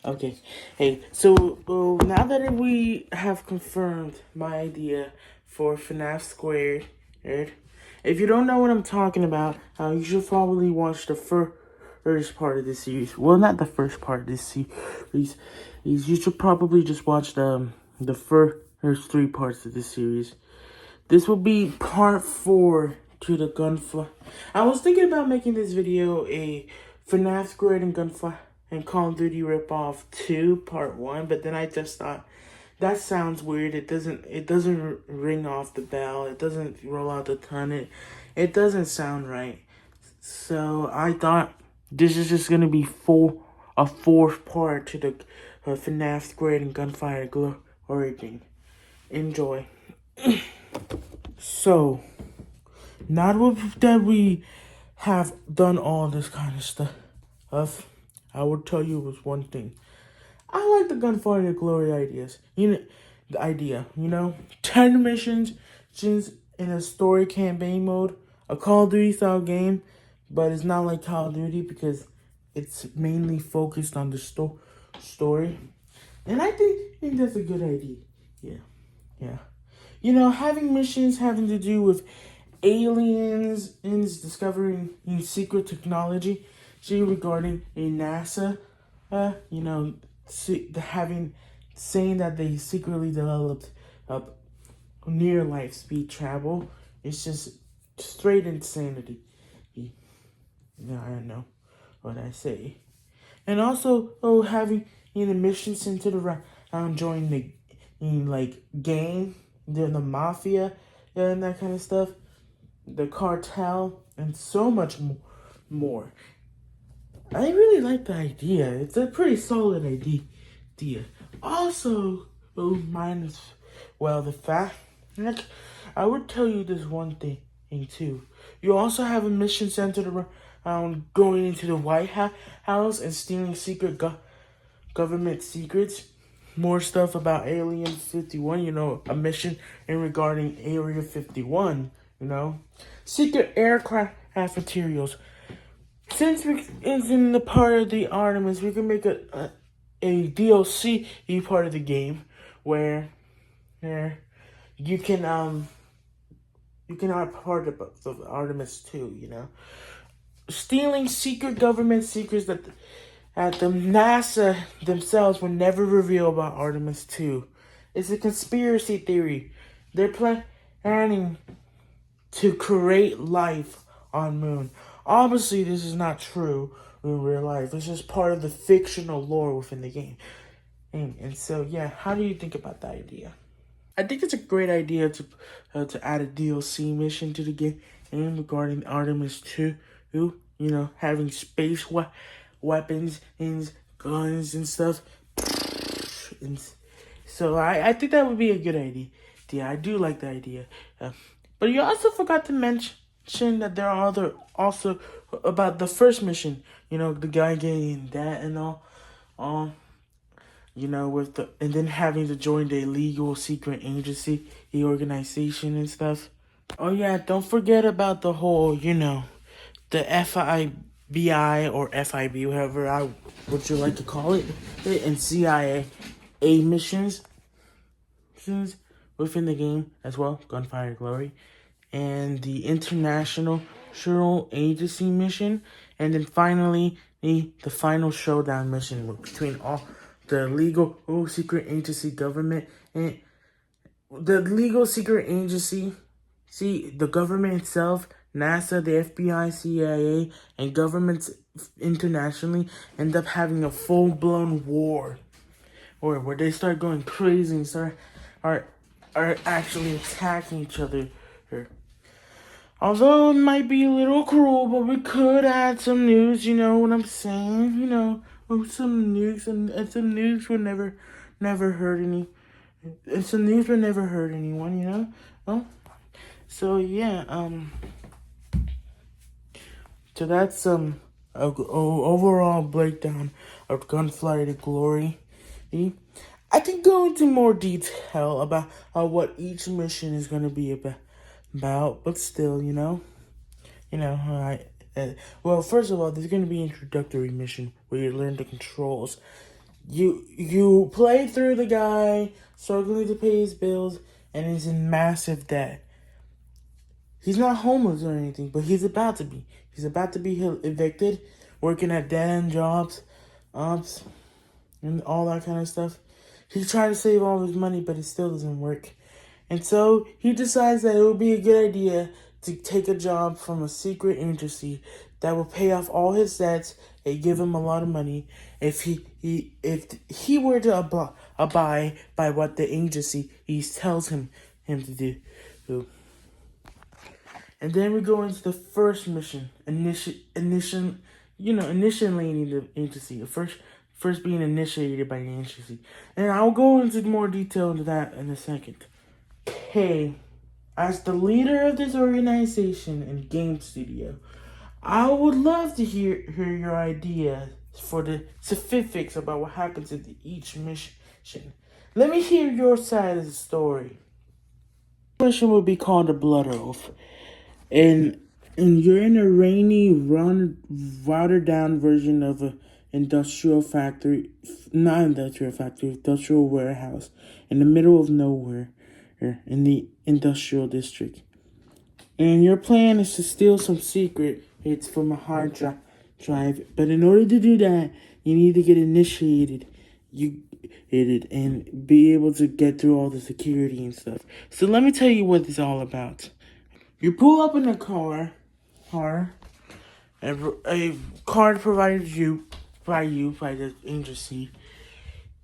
Okay. Hey, so now that we have confirmed my idea for Fnaf Squared, if you don't know what I'm talking about, you should probably watch the first part of this series. Well, not the first part of this series. You should probably just watch the first three parts of this series. This will be part 4 to the gunfight. I was thinking about making this video a Fnaf Squared and Gunfight and Call of Duty Ripoff 2 part 1, but then I just thought that sounds weird. It doesn't ring off the bell. It doesn't roll out the tongue. It doesn't sound right. So I thought this is just gonna be a fourth part to the Fnaf Squared and Gunfire Glory thing. Enjoy. So, now that we have done all this kind of stuff, I will tell you was one thing. I like the Gunfire Glory ideas. The idea, 10 missions in a story campaign mode, a Call of Duty style game, but it's not like Call of Duty because it's mainly focused on the story. And I think that's a good idea. Yeah. Having missions having to do with aliens and discovering secret technology, regarding a NASA, saying that they secretly developed near light speed travel. It's just straight insanity. Yeah, I don't know what I say. And also, having the mission centered around joining the gang, the mafia, and that kind of stuff, the cartel, and so much more. I really like the idea. It's a pretty solid idea. Also, minus, the fact, I would tell you this one thing too. You also have a mission centered around going into the White House and stealing secret government secrets. More stuff about Alien 51, a mission in regarding Area 51, Secret aircraft materials. Since it's in the part of the Artemis, we can make a DLC part of the game where you can have part of Artemis too, Stealing secret government secrets that the NASA themselves will never reveal about Artemis 2. It's a conspiracy theory. They're planning to create life on Moon. Obviously, this is not true in real life. It's just part of the fictional lore within the game. And so, how do you think about that idea? I think it's a great idea to add a DLC mission to the game regarding Artemis 2. Having space weapons and guns and stuff. And so I think that would be a good idea. Yeah, I do like the idea. But you also forgot to mention that there are also about the first mission. The guy getting that and all. And then having to join the illegal secret agency, the organization and stuff. Oh yeah, don't forget about the whole, the FBI or FIB, whatever would you like to call it, and CIA missions within the game as well, Gunfire Glory, and the International Agency mission, and then finally the final showdown mission between all the legal secret agency government and the legal secret agency, the government itself, NASA, the FBI, CIA, and governments internationally end up having a full-blown war, or where they start going crazy and are actually attacking each other. Although it might be a little cruel, but we could add some news. You know what I'm saying? Some news and some news would never hurt any. And some news would never hurt anyone. So yeah. So that's overall breakdown of Gunfire to Glory. I can go into more detail about what each mission is going to be about, but still, well, first of all, there's going to be an introductory mission where you learn the controls. You play through the guy struggling to pay his bills and is in massive debt. He's not homeless or anything, but he's about to be. He's about to be evicted, working at dead-end jobs, and all that kind of stuff. He's trying to save all his money, but it still doesn't work. And so he decides that it would be a good idea to take a job from a secret agency that will pay off all his debts and give him a lot of money if he were to abide by what the agency tells him to do. And then we go into the first mission, initiating the agency. First being initiated by the agency. And I'll go into more detail into that in a second. Okay, as the leader of this organization and game studio, I would love to hear your ideas for the specifics about what happens at each mission. Let me hear your side of the story. The mission will be called the Blood Oath. And you're in a rainy, watered down version of a industrial warehouse in the middle of nowhere in the industrial district. And your plan is to steal some secret hits from a hard drive. But in order to do that, you need to get initiated. And be able to get through all the security and stuff. So let me tell you what it's all about. You pull up in a car, a card provided by the agency.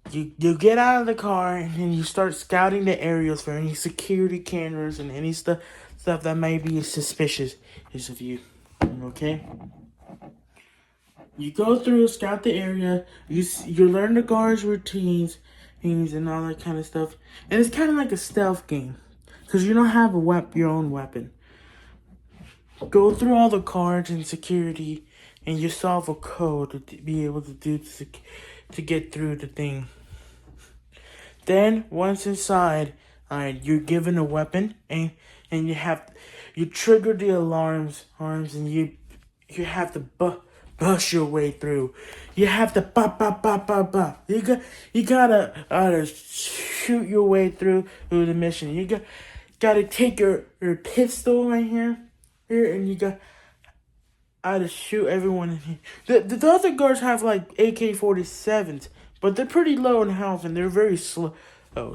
You get out of the car and then you start scouting the areas for any security cameras and any stuff that may be suspicious of you. Okay? You go through, scout the area. You learn the guards' routines and all that kind of stuff. And it's kind of like a stealth game because you don't have your own weapon. Go through all the cards and security, and you solve a code to be able to get through the thing. Then once inside, you're given a weapon, and you trigger the alarms, and you have to bust your way through. You have to ba. You gotta shoot your way through the mission. You gotta take your pistol right here, and you gotta shoot everyone in here. The other guards have like AK-47s, but they're pretty low in health and they're very slow.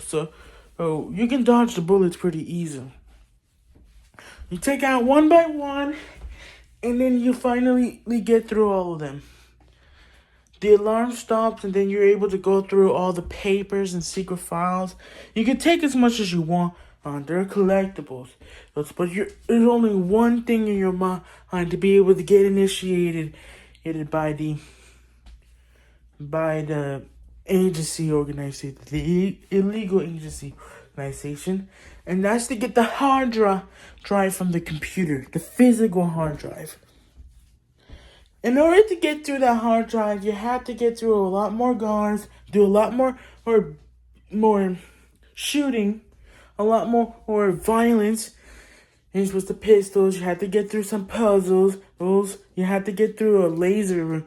So you can dodge the bullets pretty easy. You take out one by one, and then you finally get through all of them. The alarm stops, and then you're able to go through all the papers and secret files. You can take as much as you want. They're collectibles. But there's only one thing in your mind to be able to get initiated by the agency organization, the illegal agency organization, and that's to get the hard drive from the computer, the physical hard drive. In order to get through that hard drive, you have to get through a lot more guards, do a lot more shooting, a lot more violence. And with the pistols, you have to get through some puzzles. You have to get through a laser room,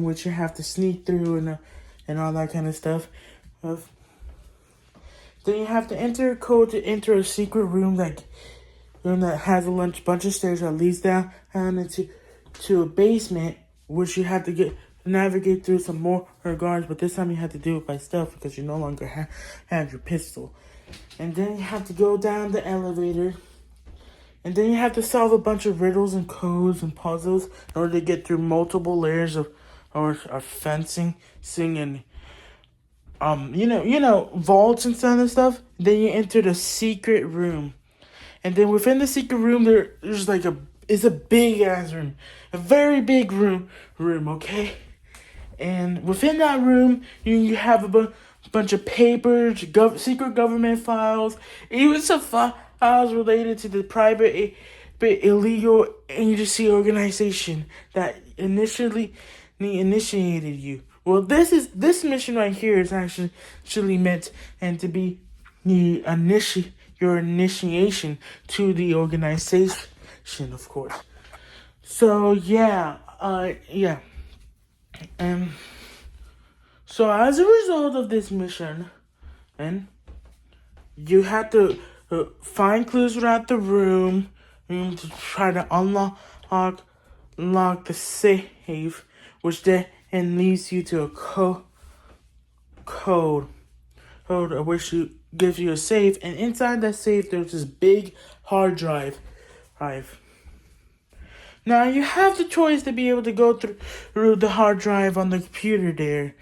which you have to sneak through and all that kind of stuff. Then you have to enter a code to enter a secret room that has a bunch of stairs that leads down into a basement, which you have to navigate through some more guards, but this time you have to do it by stealth because you no longer have your pistol. And then you have to go down the elevator, and then you have to solve a bunch of riddles and codes and puzzles in order to get through multiple layers of fencing, singing, vaults and stuff. Then you enter the secret room, and then within the secret room there's like it's a big ass room, a very big room, okay? And within that room, you have a bunch of papers, secret government files, even some files related to the private illegal agency organization that initially initiated you. Well, this mission right here is actually meant and to be your initiation to the organization, of course. So So as a result of this mission, and you have to find clues throughout the room to try to unlock the safe, which then leads you to a code which gives you a safe, and inside that safe there's this big hard drive. Now you have the choice to be able to go through the hard drive on the computer there,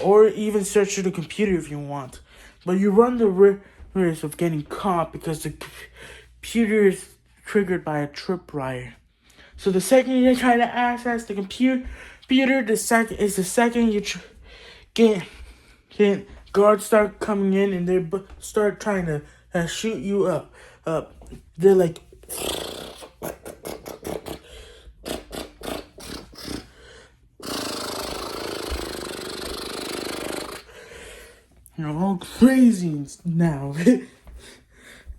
or even search through the computer if you want. But you run the risk of getting caught because the computer is triggered by a tripwire. So the second you try to access the computer, the second you get guards start coming in and they start trying to shoot you up. They're like, you're all crazy now.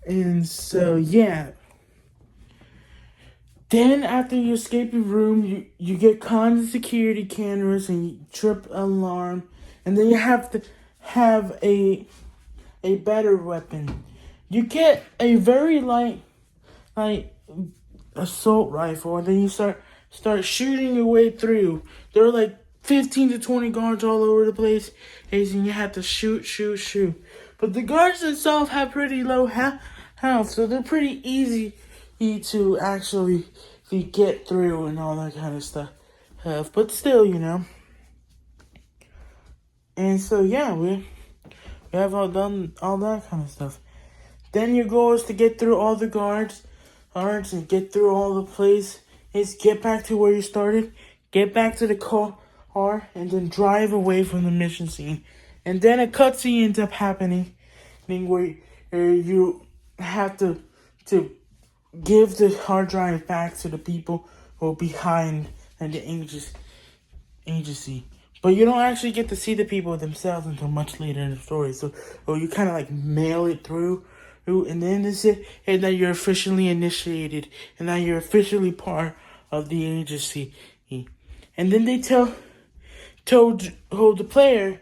And so, yeah. Then after you escape your room, you get caught in security cameras and you trip alarm. And then you have to have a better weapon. You get a very light assault rifle, and then you start shooting your way through. There are like 15 to 20 guards all over the place, and you have to shoot. But the guards themselves have pretty low health, so they're pretty easy to actually get through and all that kind of stuff. But still, And so yeah, we have all done all that kind of stuff. Then your goal is to get through all the guards and get through all the places. Get back to where you started, get back to the car, and then drive away from the mission scene. And then a cutscene ends up happening, where you have to give the hard drive back to the people who are behind and the agency. But you don't actually get to see the people themselves until much later in the story. So you kind of like mail it through, and then it's it, and then you're officially initiated, and now you're officially part of the agency. And then they tell the player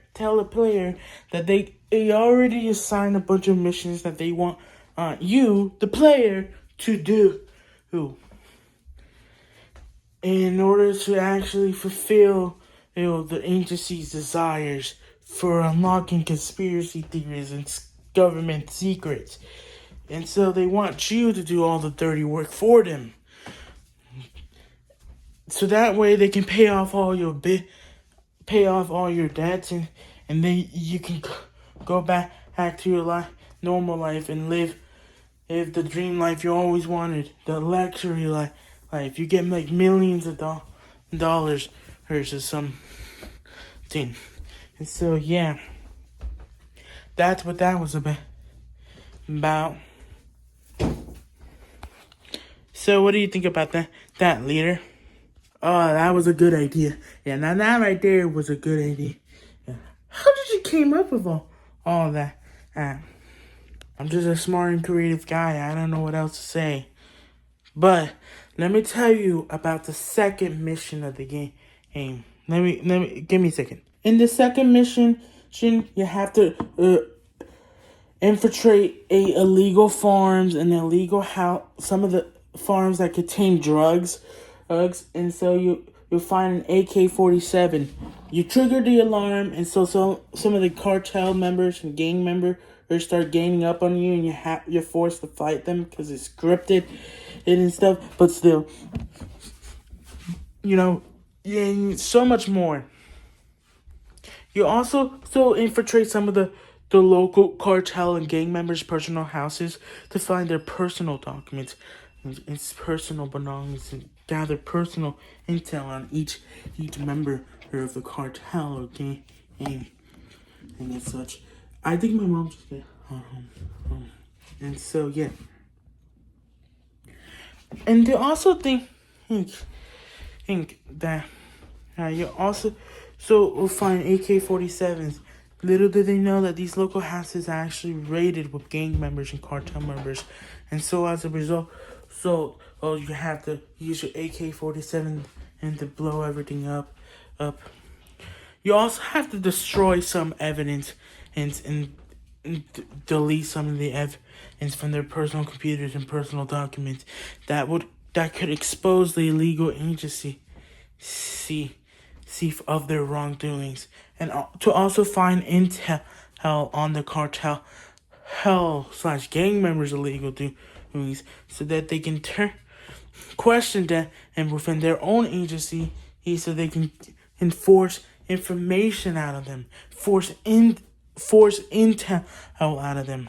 that they already assigned a bunch of missions that they want you, the player, to do in order to actually fulfill the agency's desires for unlocking conspiracy theories and government secrets. And so they want you to do all the dirty work for them. So that way they can pay off all your debts, and then you can go back to your normal life and live the dream life you always wanted, the luxury life. You get like millions of dollars or something. And so yeah, that's what that was about. So what do you think about that, leader? Oh, that was a good idea. Yeah, now that right there was a good idea. Yeah. How did you came up with all that? I'm just a smart and creative guy. I don't know what else to say. But let me tell you about the second mission of the game. Let me give me a second. In the second mission, you have to infiltrate illegal farms and illegal some of the farms that contain drugs, and so you'll find an AK-47. You trigger the alarm, and so some of the cartel members and gang members start ganging up on you, and you're forced to fight them because it's scripted and stuff. But still, and so much more. You also still infiltrate some of the local cartel and gang members' personal houses to find their personal documents and personal belongings, and gather personal intel on each member of the cartel or gang and such. I think my mom just got home. And so yeah. And they also think that you also will find AK-47s. Little do they know that these local houses are actually raided with gang members and cartel members. And so as a result, you have to use your AK-47 and to blow everything up. you also have to destroy some evidence and delete some of the evidence from their personal computers and personal documents that could expose the illegal agency of their wrongdoings, and to also find intel on the cartel /gang members' illegal doings, so that they can question them and within their own agency, so they can enforce information out of them, force intel out of them.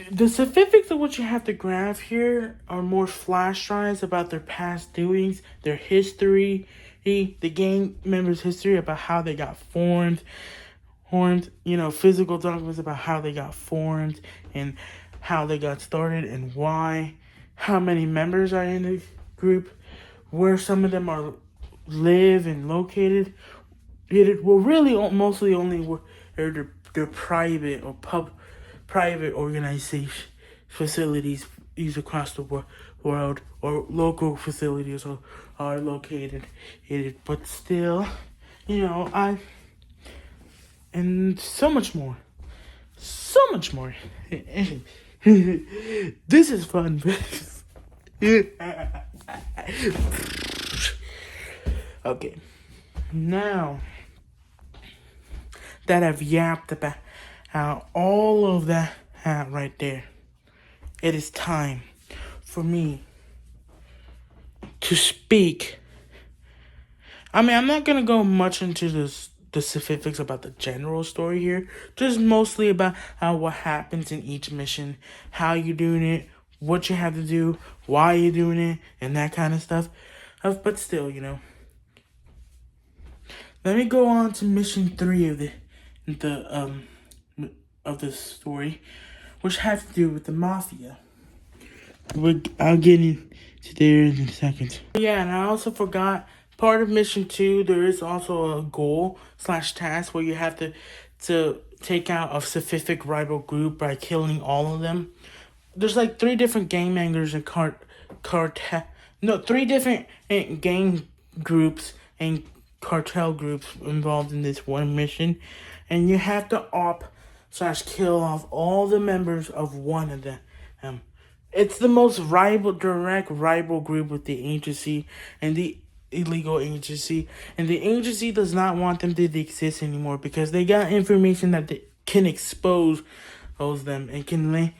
The specifics of what you have to grab here are more flash drives about their past doings, their history, the gang members' history about how they got formed, physical documents about how they got formed and how they got started and why, how many members are in the group, where some of them are live and located. Really mostly only where they're private or private organization facilities used across the world, or local facilities are located. But still, and so much more. This is fun. Okay, now that I've yapped about all of that right there, it is time for me to speak. I'm not going to go much into the specifics about the general story here, just mostly about what happens in each mission, how you're doing it, what you have to do, why you're doing it, and that kind of stuff. But still, let me go on to mission 3 of the story, which has to do with the mafia. I'll get into there in a second. Yeah, and I also forgot, part of mission 2, there is also a goal /task where you have to take out a specific rival group by killing all of them. There's like 3 different gang members and 3 different gang groups and cartel groups involved in this one mission, and you have to /kill off all the members of one of them. It's the most direct rival group with the agency and the illegal agency, and the agency does not want them to exist anymore because they got information that they can expose them and can land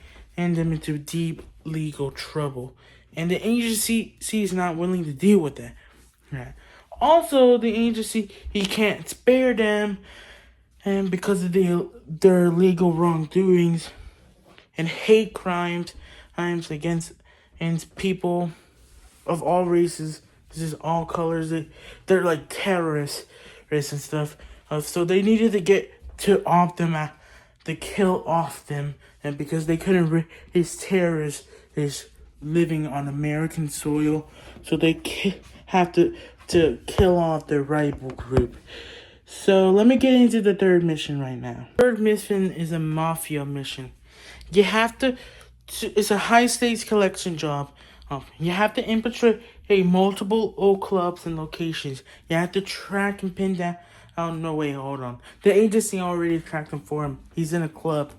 them into deep legal trouble, and the agency is not willing to deal with that. Right. Also, the agency can't spare them, and because of their legal wrongdoings and hate crimes against people of all races, this is all colors. They're like terrorists and stuff. So they needed to get to off them, to kill off them, and because they couldn't raise terrorists is living on American soil, so they have to kill off their rival group. So let me get into the third mission right now. Third mission is a mafia mission. You have to it's a high stakes collection job. You have to infiltrate multiple old clubs and locations. You have to track and pin down. Oh no, wait, hold on. The agency already tracked him for him. He's in a club.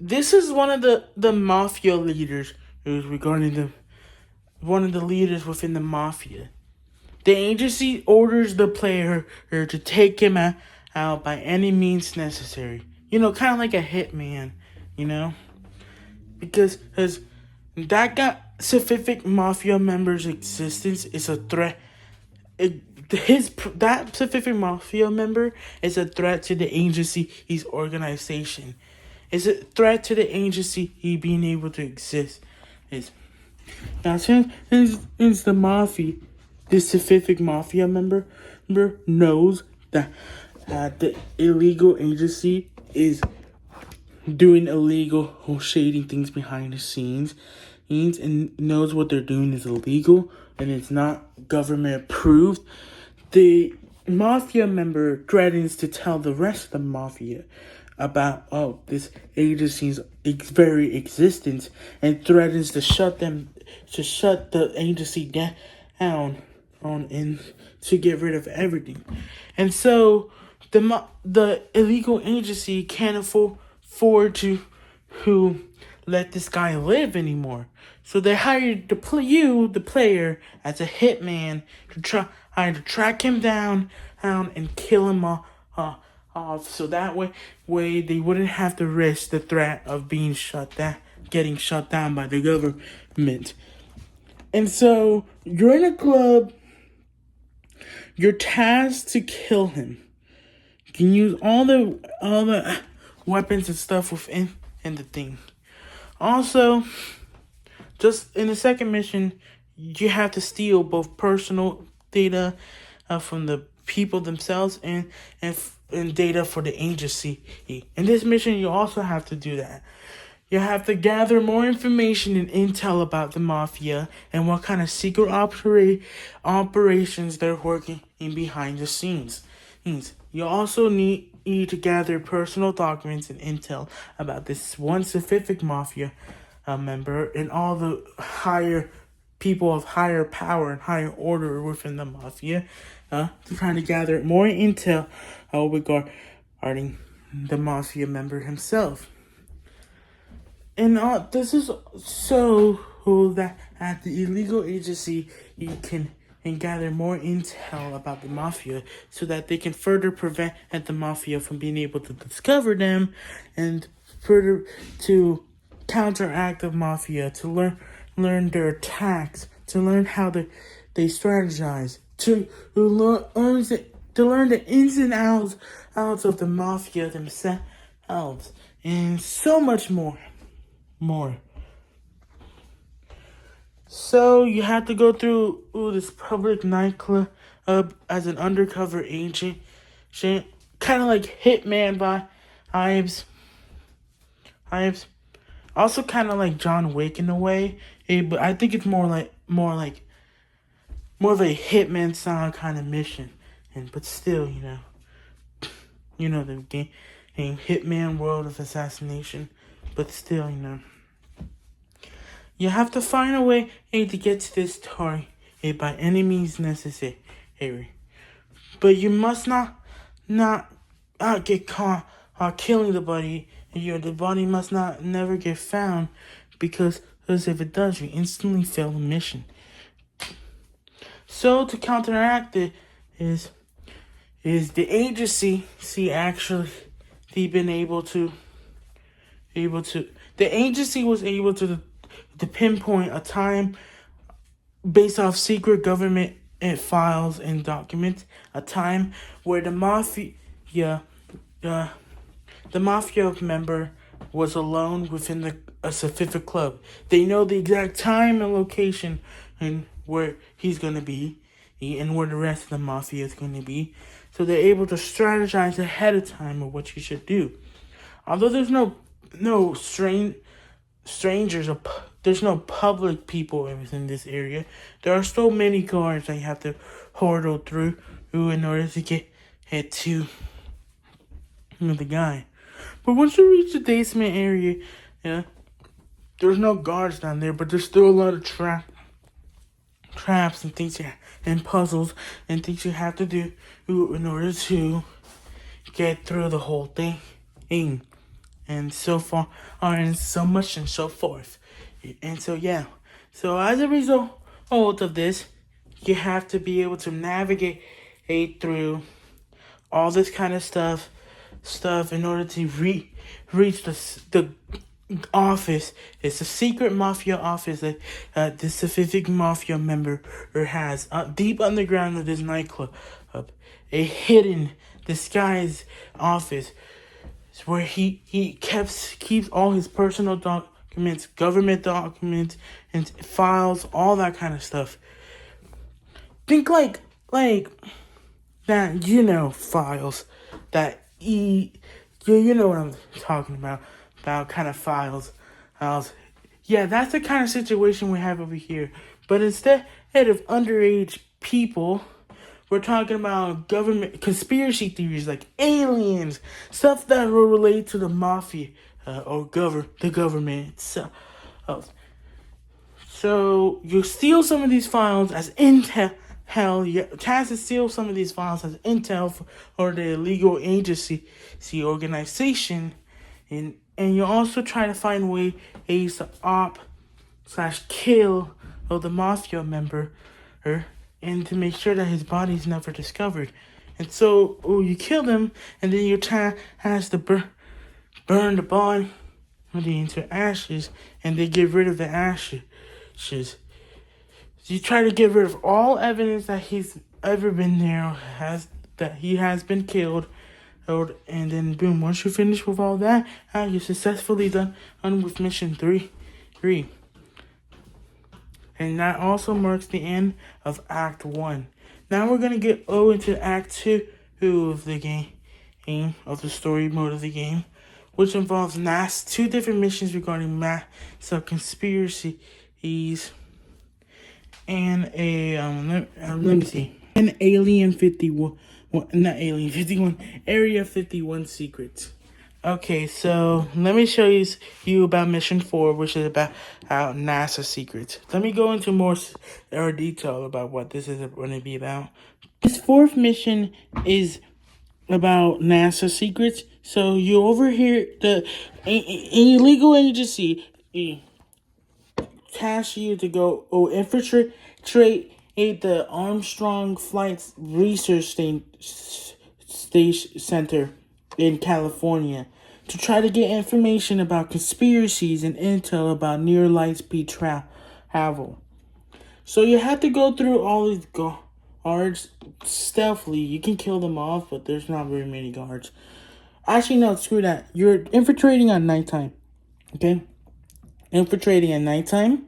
This is one of the mafia leaders. It was regarding one of the leaders within the mafia. The agency orders the player to take him out by any means necessary. Kind of like a hitman, Because that got specific mafia member's existence is a threat. That specific mafia member is a threat to the agency, his organization. It's a threat to the agency, he being able to exist. Now, since the mafia, this specific mafia member knows that the illegal agency is doing illegal or shading things behind the scenes, and knows what they're doing is illegal and it's not government approved, the mafia member threatens to tell the rest of the mafia about this agency's very existence, and threatens to shut the agency down on in to get rid of everything. And so the illegal agency can't afford to let this guy live anymore. So they hired the player, as a hitman to try to track him down and kill him off. So that way they wouldn't have to risk the threat of getting shut down by the government. And so you're in a club. You're tasked to kill him. You can use all the weapons and stuff within the thing. Also, just in the second mission, you have to steal both personal data from the people themselves and data for the agency. In this mission, you also have to do that. You have to gather more information and intel about the mafia and what kind of secret operations they're working in behind the scenes. You also need to gather personal documents and intel about this one specific mafia member and all the higher people of higher power and higher order within the mafia, to try to gather more intel regarding the mafia member himself. And this is so that at the illegal agency you can gather more intel about the mafia so that they can further prevent the mafia from being able to discover them and further to counteract the mafia, to learn their attacks, to learn how they strategize, to learn the ins and outs of the mafia themselves, and so much more. So you have to go through this public nightclub as an undercover agent, kind of like Hitman vibes. Also kind of like John Wick in a way, but I think it's more of a Hitman style kind of mission. But still, the game, Hitman World of Assassination. But still, you have to find a way to get to this target by any means necessary. But you must not get caught killing the body. The body must never get found, because if it does, you instantly fail the mission. So to counteract it is the agency actually been able to the agency was able to pinpoint a time based off secret government files and documents, a time where the mafia member was alone within a specific club. They know the exact time and location and where he's going to be and where the rest of the mafia is going to be. So they're able to strategize ahead of time of what you should do. Although there's no strangers or there's no public people within this area, there are so many guards that you have to hurdle through in order to get to the guy. But once you reach the basement area, there's no guards down there, but there's still a lot of traps and things and puzzles and things you have to do in order to get through the whole thing. And so far, and so much and so forth. And so, So as a result of this, you have to be able to navigate through all this kind of stuff in order to reach the office. It's a secret mafia office that this specific mafia member has deep underground of this nightclub. A hidden, disguised office where he keeps all his personal documents, government documents, and files, all that kind of stuff. Think like that, files that you know what I'm talking about kind of files. Yeah, that's the kind of situation we have over here. But instead of underage people, we're talking about government conspiracy theories like aliens, stuff that will relate to the mafia or the government itself. So you steal some of these files as intel hell, you has to steal some of these files as intel for the illegal agency, organization, and you also try to find ways to op/kill of the mafia member, and to make sure that his body is never discovered. And so, you kill him, and then your town has to burn the body into ashes, and they get rid of the ashes. You try to get rid of all evidence that he's ever been there, that he has been killed, and then boom, once you finish with all that, you're successfully done with mission 3. And that also marks the end of Act 1. Now we're going to get into Act 2 of the game, of the story mode of the game, which involves two different missions regarding massive conspiracies and let me see, an Alien 51, not Alien 51, Area 51 secrets. Okay, so let me show you about Mission 4, which is about NASA secrets. Let me go into more detail about what this is going to be about. This fourth mission is about NASA secrets. So you overhear an illegal agency task you to go infiltrate the Armstrong Flight Research Station Center in California to try to get information about conspiracies and intel about near light speed travel. So you have to go through all these guards stealthily. You can kill them off, but there's not very many guards. Actually, no, screw that. You're infiltrating at nighttime. Okay? Infiltrating at nighttime.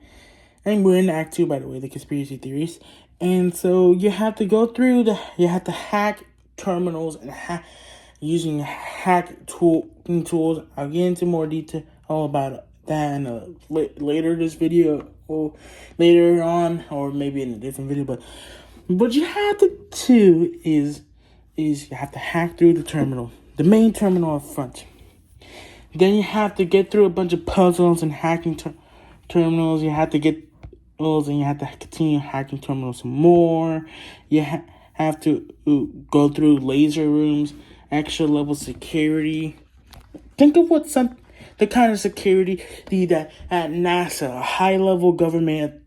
And we're in Act 2, by the way, the conspiracy theories. And so you have to go through you have to hack terminals and using hack tools. I'll get into more detail about that in later this video, or later on, or maybe in a different video. But what you have to do is you have to hack through the terminal, the main terminal up front. Then you have to get through a bunch of puzzles and hacking terminals. You have to get those, and you have to continue hacking terminals some more. You have to go through laser rooms, extra level security. Think of the kind of security that at NASA, a high level government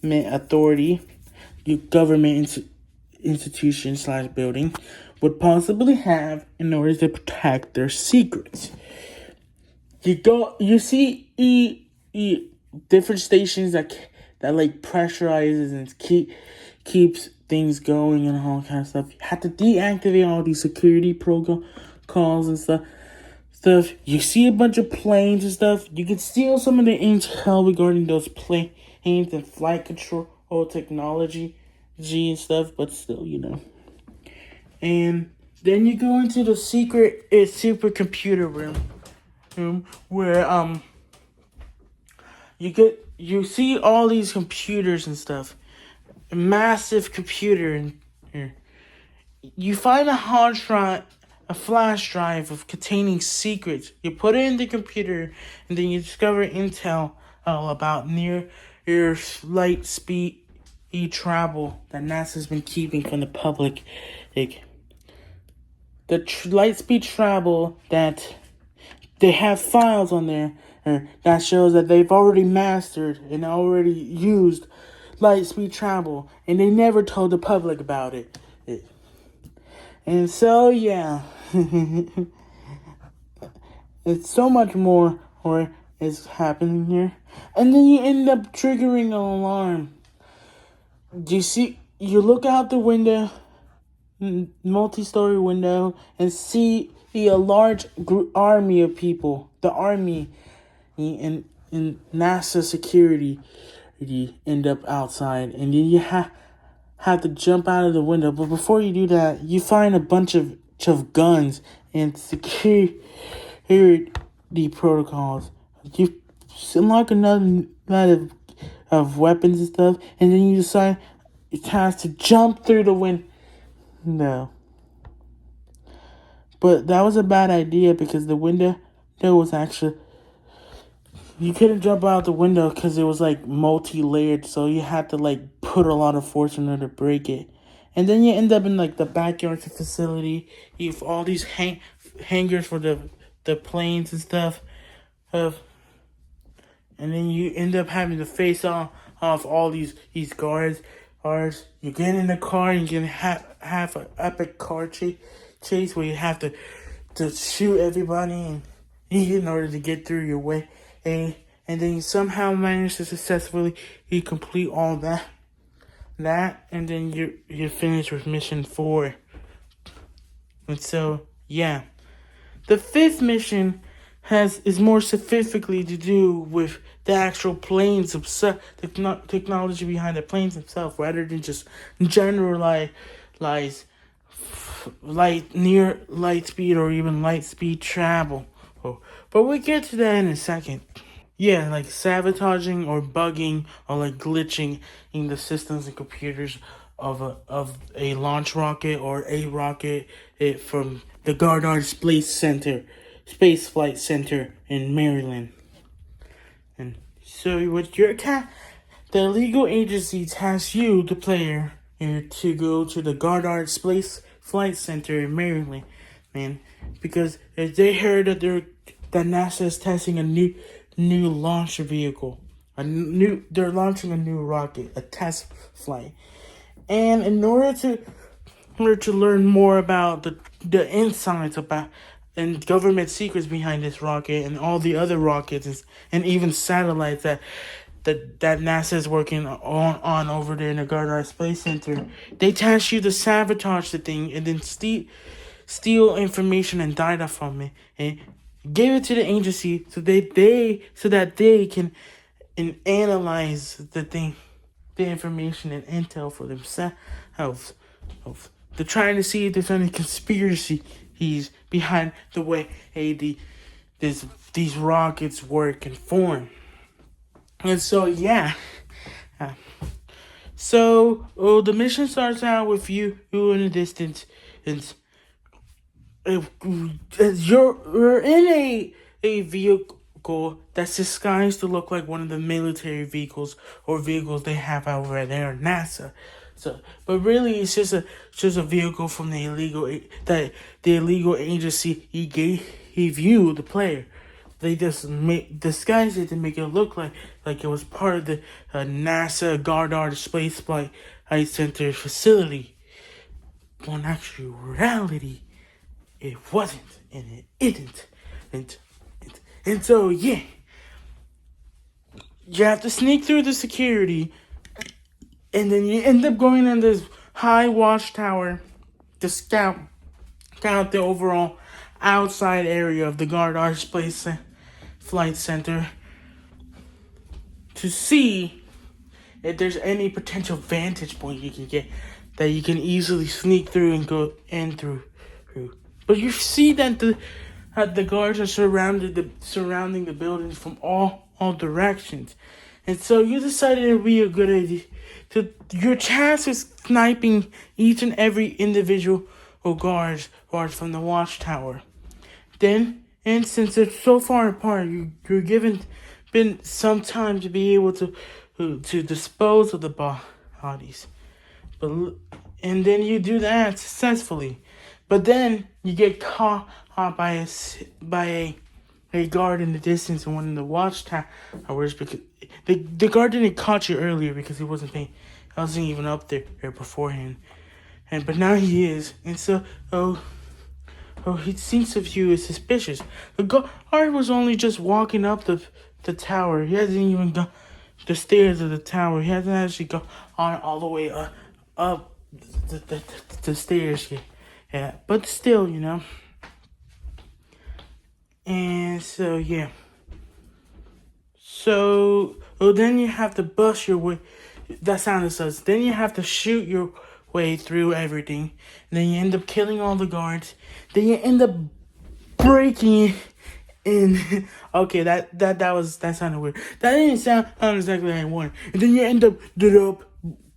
authority, government institution / building would possibly have in order to protect their secrets. You see different stations that like pressurizes and keeps things going and all kind of stuff. You have to deactivate all these security protocols and stuff. You see a bunch of planes and stuff. You can steal some of the intel regarding those planes and flight control technology and stuff, but still, And then you go into the secret supercomputer room where you see all these computers and stuff. A massive computer in here. You find a flash drive containing secrets. You put it in the computer, and then you discover intel about near light speed travel that NASA's been keeping from the public. The light speed travel that they have files on there that shows that they've already mastered and already used light speed travel, and they never told the public about it. And so, yeah, it's so much more is happening here. And then you end up triggering an alarm. You look out the window, multi-story window, and see a large army of people. The army and NASA security end up outside, and then you have to jump out of the window. But before you do that, you find a bunch of guns and security protocols. You unlock another lot of weapons and stuff, and then you decide it's time to jump through the window. But that was a bad idea because the window was actually... You couldn't jump out the window because it was like multi-layered, so you had to like put a lot of force in order to break it. And then you end up in like the backyard of the facility. You have all these hangars for the planes and stuff. And then you end up having to face off all these guards. You get in the car and you can have an epic car chase where you have to shoot everybody and in order to get through your way. And then you somehow manage to successfully complete all that, and then you're finished with mission 4. And so yeah, the 5th mission is more specifically to do with the actual planes themselves, technology behind the planes themselves, rather than just generalize near light speed or even light speed travel. But we'll get to that in a second. Yeah, like sabotaging or bugging or like glitching in the systems and computers of a launch rocket or a rocket from the Goddard Space Flight Center in Maryland. And so what the legal agency tasks you, the player, to go to the Goddard Space Flight Center in Maryland, man, because they heard that NASA is testing a new launch vehicle. They're launching a new rocket, a test flight. And in order to learn more about the insights about and government secrets behind this rocket and all the other rockets and even satellites that NASA is working on over there in the Goddard Space Center, they task you to sabotage the thing and then steal information and data from it and give it to the agency so that they can analyze the information and intel for themselves. They're trying to see if there's any conspiracy behind the way these rockets work and form. And so yeah. So the mission starts out with you in the distance, and you're in a vehicle that's disguised to look like one of the military vehicles or vehicles they have over there at NASA. So, but really, it's just a vehicle from the illegal agency he gave you, the player. They just disguised it to make it look like it was part of the NASA Goddard Space Flight Center facility. When in actual reality, it wasn't, and it isn't. And so, yeah. You have to sneak through the security, and then you end up going in this high watchtower to scout the overall outside area of the Goddard Space Flight Center to see if there's any potential vantage point you can get that you can easily sneak through and go in through. But you see that the guards are surrounding the buildings from all directions. And so you decided it would be a good idea your task is sniping each and every individual guards from the watchtower. Then, and since they're so far apart, you're been some time to be able to dispose of the bodies. And then you do that successfully. But then you get caught by a guard in the distance and one in the watchtowers because the guard didn't catch you earlier because he wasn't even up there beforehand. But now he is. And so he thinks of you as suspicious. The guard was only just walking up the tower. He hasn't even gone the stairs of the tower. He hasn't actually gone on all the way up the stairs yet. Yeah, but still, And so, yeah. So, then you have to bust your way. That sounded sus. Then you have to shoot your way through everything. And then you end up killing all the guards. Then you end up breaking in. Okay, that sounded weird. That didn't sound exactly like I wanted. And then you end up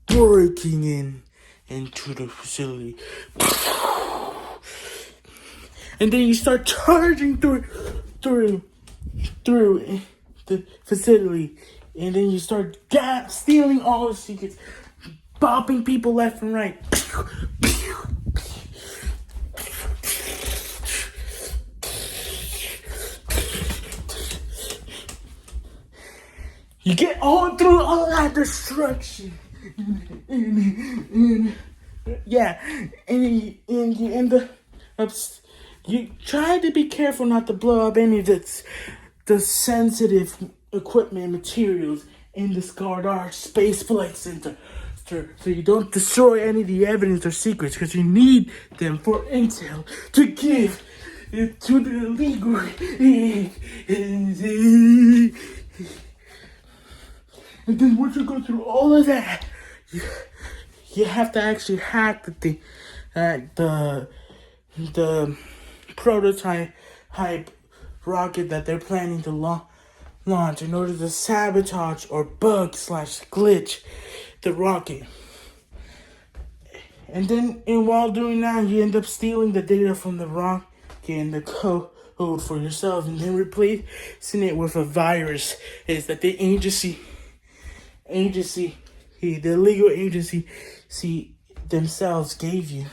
breaking into the facility. And then you start charging through the facility. And then you start stealing all the secrets. bopping people left and right. You get on through all that destruction. Yeah, and you end up. You try to be careful not to blow up any of the sensitive equipment and materials in this Goddard Space Flight Center. So you don't destroy any of the evidence or secrets, because you need them for intel to give it to the legal. And then once you go through all of that, you have to actually hack the thing, the prototype rocket that they're planning to launch in order to sabotage or bug/glitch the rocket. And then, while doing that, you end up stealing the data from the rocket and the code for yourself, and then replacing it with a virus. Is that the the legal agency themselves gave you.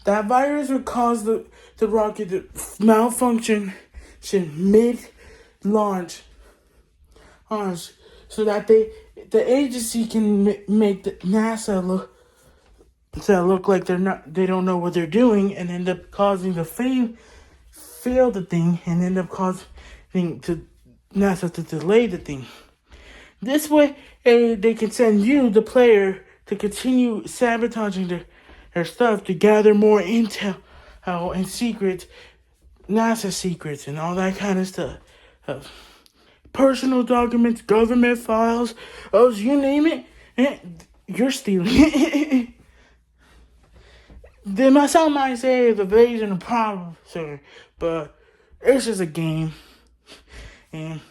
That virus would cause the rocket to malfunction mid-launch, so that the agency can make the NASA look like they don't know what they're doing, and end up causing the fail the thing, and end up causing NASA to delay the thing. This way, they can send you, the player, to continue sabotaging their stuff to gather more intel and secrets, NASA secrets, and all that kind of stuff. Personal documents, government files, you name it, you're stealing it. Some might say it's evasion of problem, sir, but it's just a game. And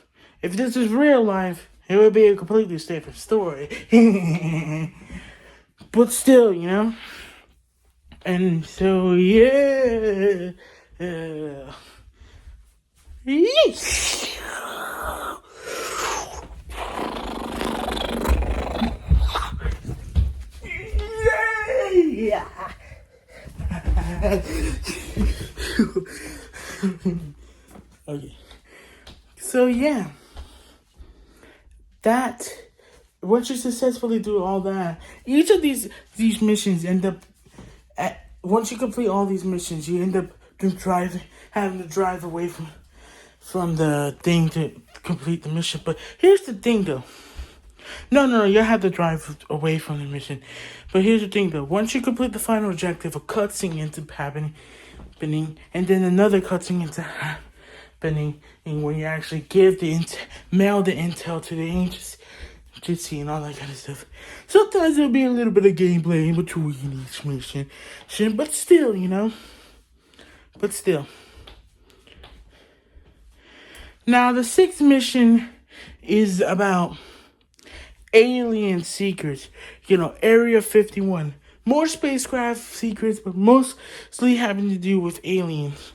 if this is real life, it would be a completely different story. But still, And so, yeah. Yeah. Okay. So, yeah. Once you successfully do all that, each of these missions end up once you complete all these missions, you end up having to drive away from the thing to complete the mission. But here's the thing, though. No, you have to drive away from the mission. But here's the thing, though. Once you complete the final objective, a cutscene ends up happening, and then another cutscene ends up happening, and when you actually mail the intel to the agency and all that kind of stuff. Sometimes there'll be a little bit of gameplay in between each mission, but still, But still. Now, the 6th mission is about alien secrets. Area 51. More spacecraft secrets, but mostly having to do with aliens.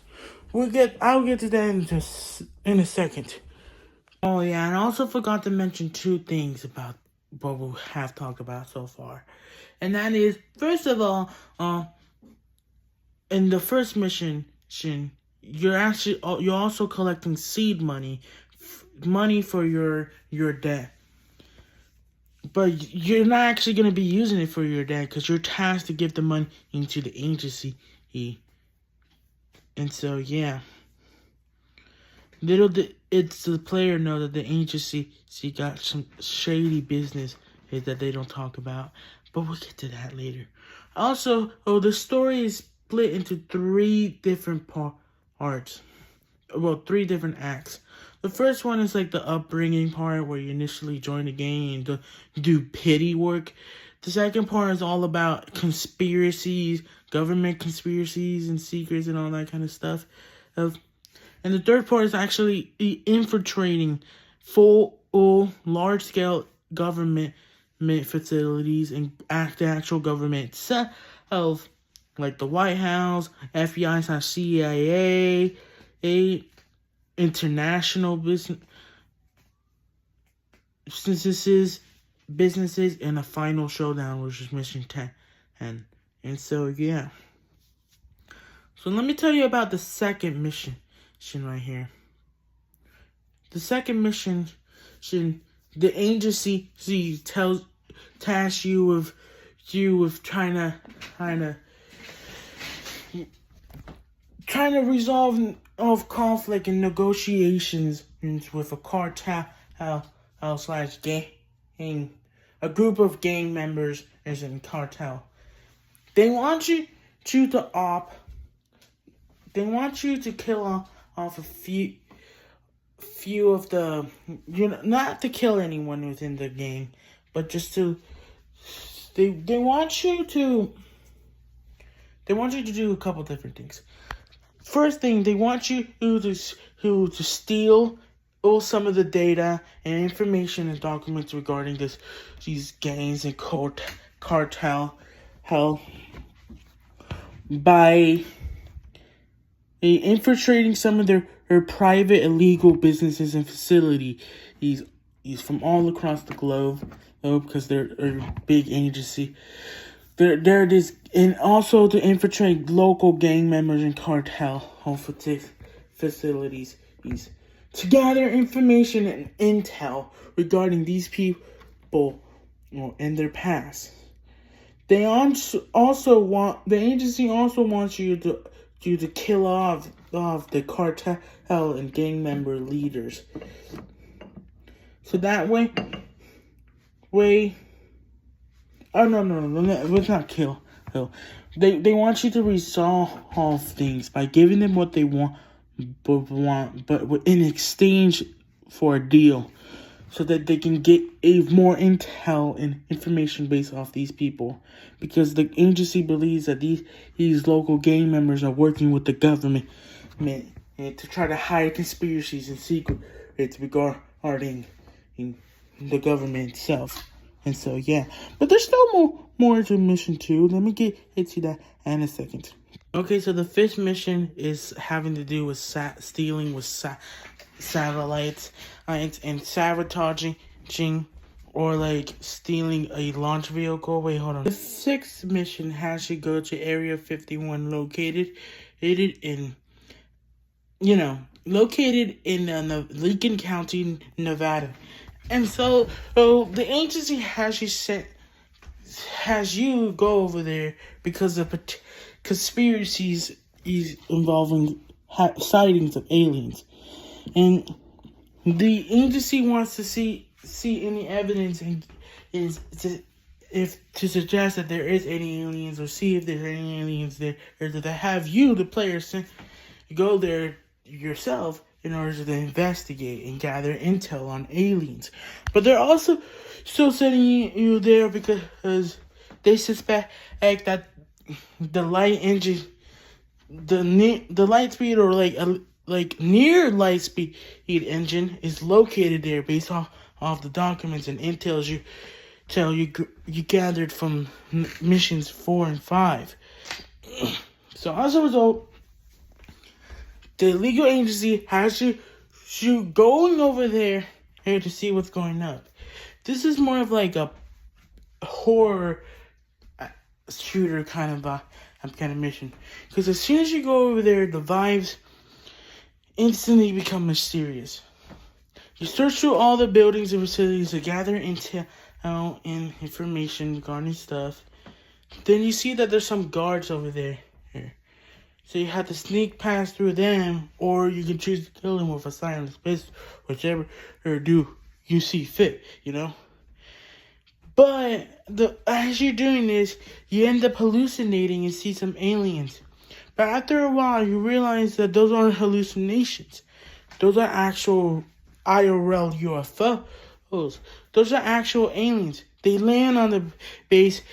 I'll get to that in a second. Oh yeah, and I also forgot to mention 2 things about what we have talked about so far. And that is, first of all, in the first mission, you're also collecting seed money for your debt. But you're not actually going to be using it for your debt, because you're tasked to give the money into the agency. And so, yeah. It's the player know that the agency got some shady business that they don't talk about. But we'll get to that later. Also, the story is split into 3 different parts. Well, 3 different acts. The first one is like the upbringing part, where you initially join the gang and do pity work. The second part is all about conspiracies, government conspiracies and secrets and all that kind of stuff. And the third part is actually infiltrating full large-scale government facilities and the actual government itself, like the White House, FBI/CIA, international businesses, businesses in a final showdown, which is mission 10. And so, yeah. So let me tell you about the second mission right here. The second mission, the agency tasks you with trying to resolve conflict and negotiations with a cartel slash gang, a group of gang members is in cartel. They want you to kill off a few of the, not to kill anyone within the gang, but just to, they want you to do a couple different things. First thing, they want you to steal some of the data and information and documents regarding these gangs and cartel by infiltrating some of their private illegal businesses and facilities. He's from all across the globe, because they're a big agency. They're this, and also to infiltrate local gang members and cartel facilities. To gather information and intel regarding these people and their past. The agency also wants you to kill off the cartel and gang member leaders. So that way. Oh no! Let's not kill. They want you to resolve things by giving them what they want, but in exchange for a deal, so that they can get more intel and information based off these people, because the agency believes that these local gang members are working with the government to try to hide conspiracies and secrets regarding the government itself. And so, yeah. But there's still more to mission 2. Let me get to that in a second. Okay, so the fifth mission is having to do with stealing with satellites and sabotaging or like stealing a launch vehicle. Wait, hold on. The sixth mission has you go to Area 51 located in Lincoln County, Nevada. And so the agency has you go over there because of conspiracies involving sightings of aliens, and the agency wants to see any evidence to suggest that there is any aliens, or see if there's any aliens there, or to have you, the player, go there yourself in order to investigate and gather intel on aliens. But they're also still sending you there because they suspect that the light engine, the light speed, or like near light speed engine is located there based off the documents and intel you gathered from missions 4 and 5. So as a result, the legal agency has you going over there to see what's going up. This is more of like a horror shooter kind of mission, because as soon as you go over there, the vibes instantly become mysterious. You search through all the buildings and facilities to gather intel and information regarding stuff. Then you see that there's some guards over there. So you have to sneak past through them, or you can choose to kill them with a silenced pistol, whichever you see fit, But as you're doing this, you end up hallucinating and see some aliens. But after a while, you realize that those aren't hallucinations. Those are actual IRL UFOs. Those are actual aliens. They land on the base.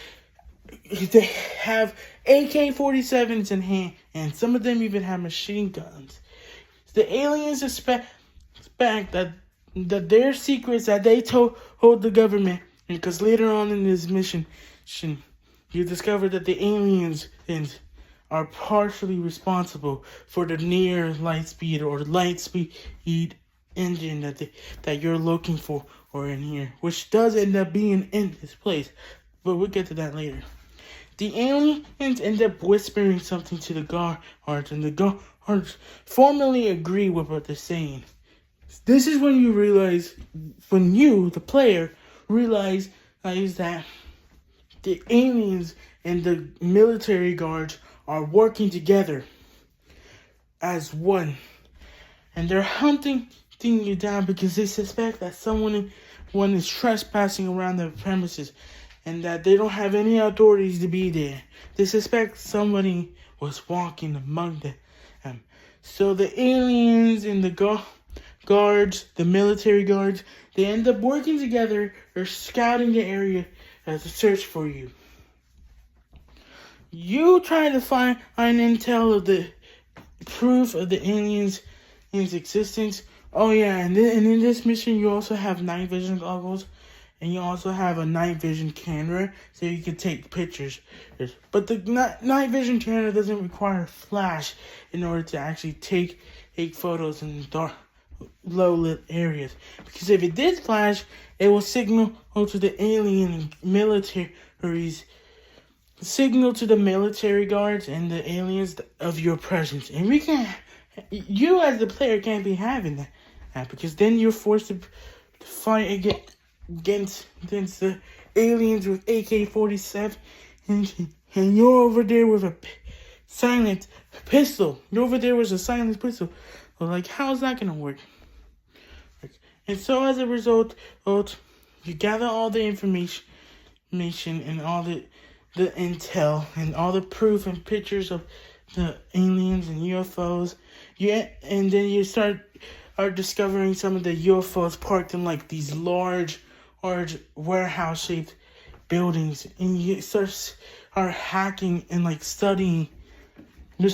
They have AK-47s in hand, and some of them even have machine guns. The aliens suspect that their secrets that they told the government, because later on in this mission, you discover that the aliens are partially responsible for the near light speed or light speed engine that you're looking for or in here, which does end up being in this place. But we'll get to that later. The aliens end up whispering something to the guards, and the guards formally agree with what they're saying. This is when you realize, when you, the player, realize that the aliens and the military guards are working together as one. And they're hunting you down because they suspect that someone is trespassing around the premises and that they don't have any authorities to be there. They suspect somebody was walking among them. So the aliens and the guards, the military guards, they end up working together or scouting the area to search for you. You try to find intel of the proof of the aliens' existence. Oh yeah, and in this mission you also have night vision goggles, and you also have a night vision camera so you can take pictures. But the night vision camera doesn't require flash in order to actually take photos in dark, low lit areas. Because if it did flash, it will signal to the alien militaries, signal to the military guards and the aliens of your presence. And you as the player can't be having that, because then you're forced to fight against the aliens with AK-47, and you're over there with a silent pistol. You're over there with a silent pistol. Like, how's that gonna work? And so as a result, you gather all the information and all the intel and all the proof and pictures of the aliens and UFOs. And then you are discovering some of the UFOs parked in like these large warehouse-shaped buildings, and you are hacking and like studying. You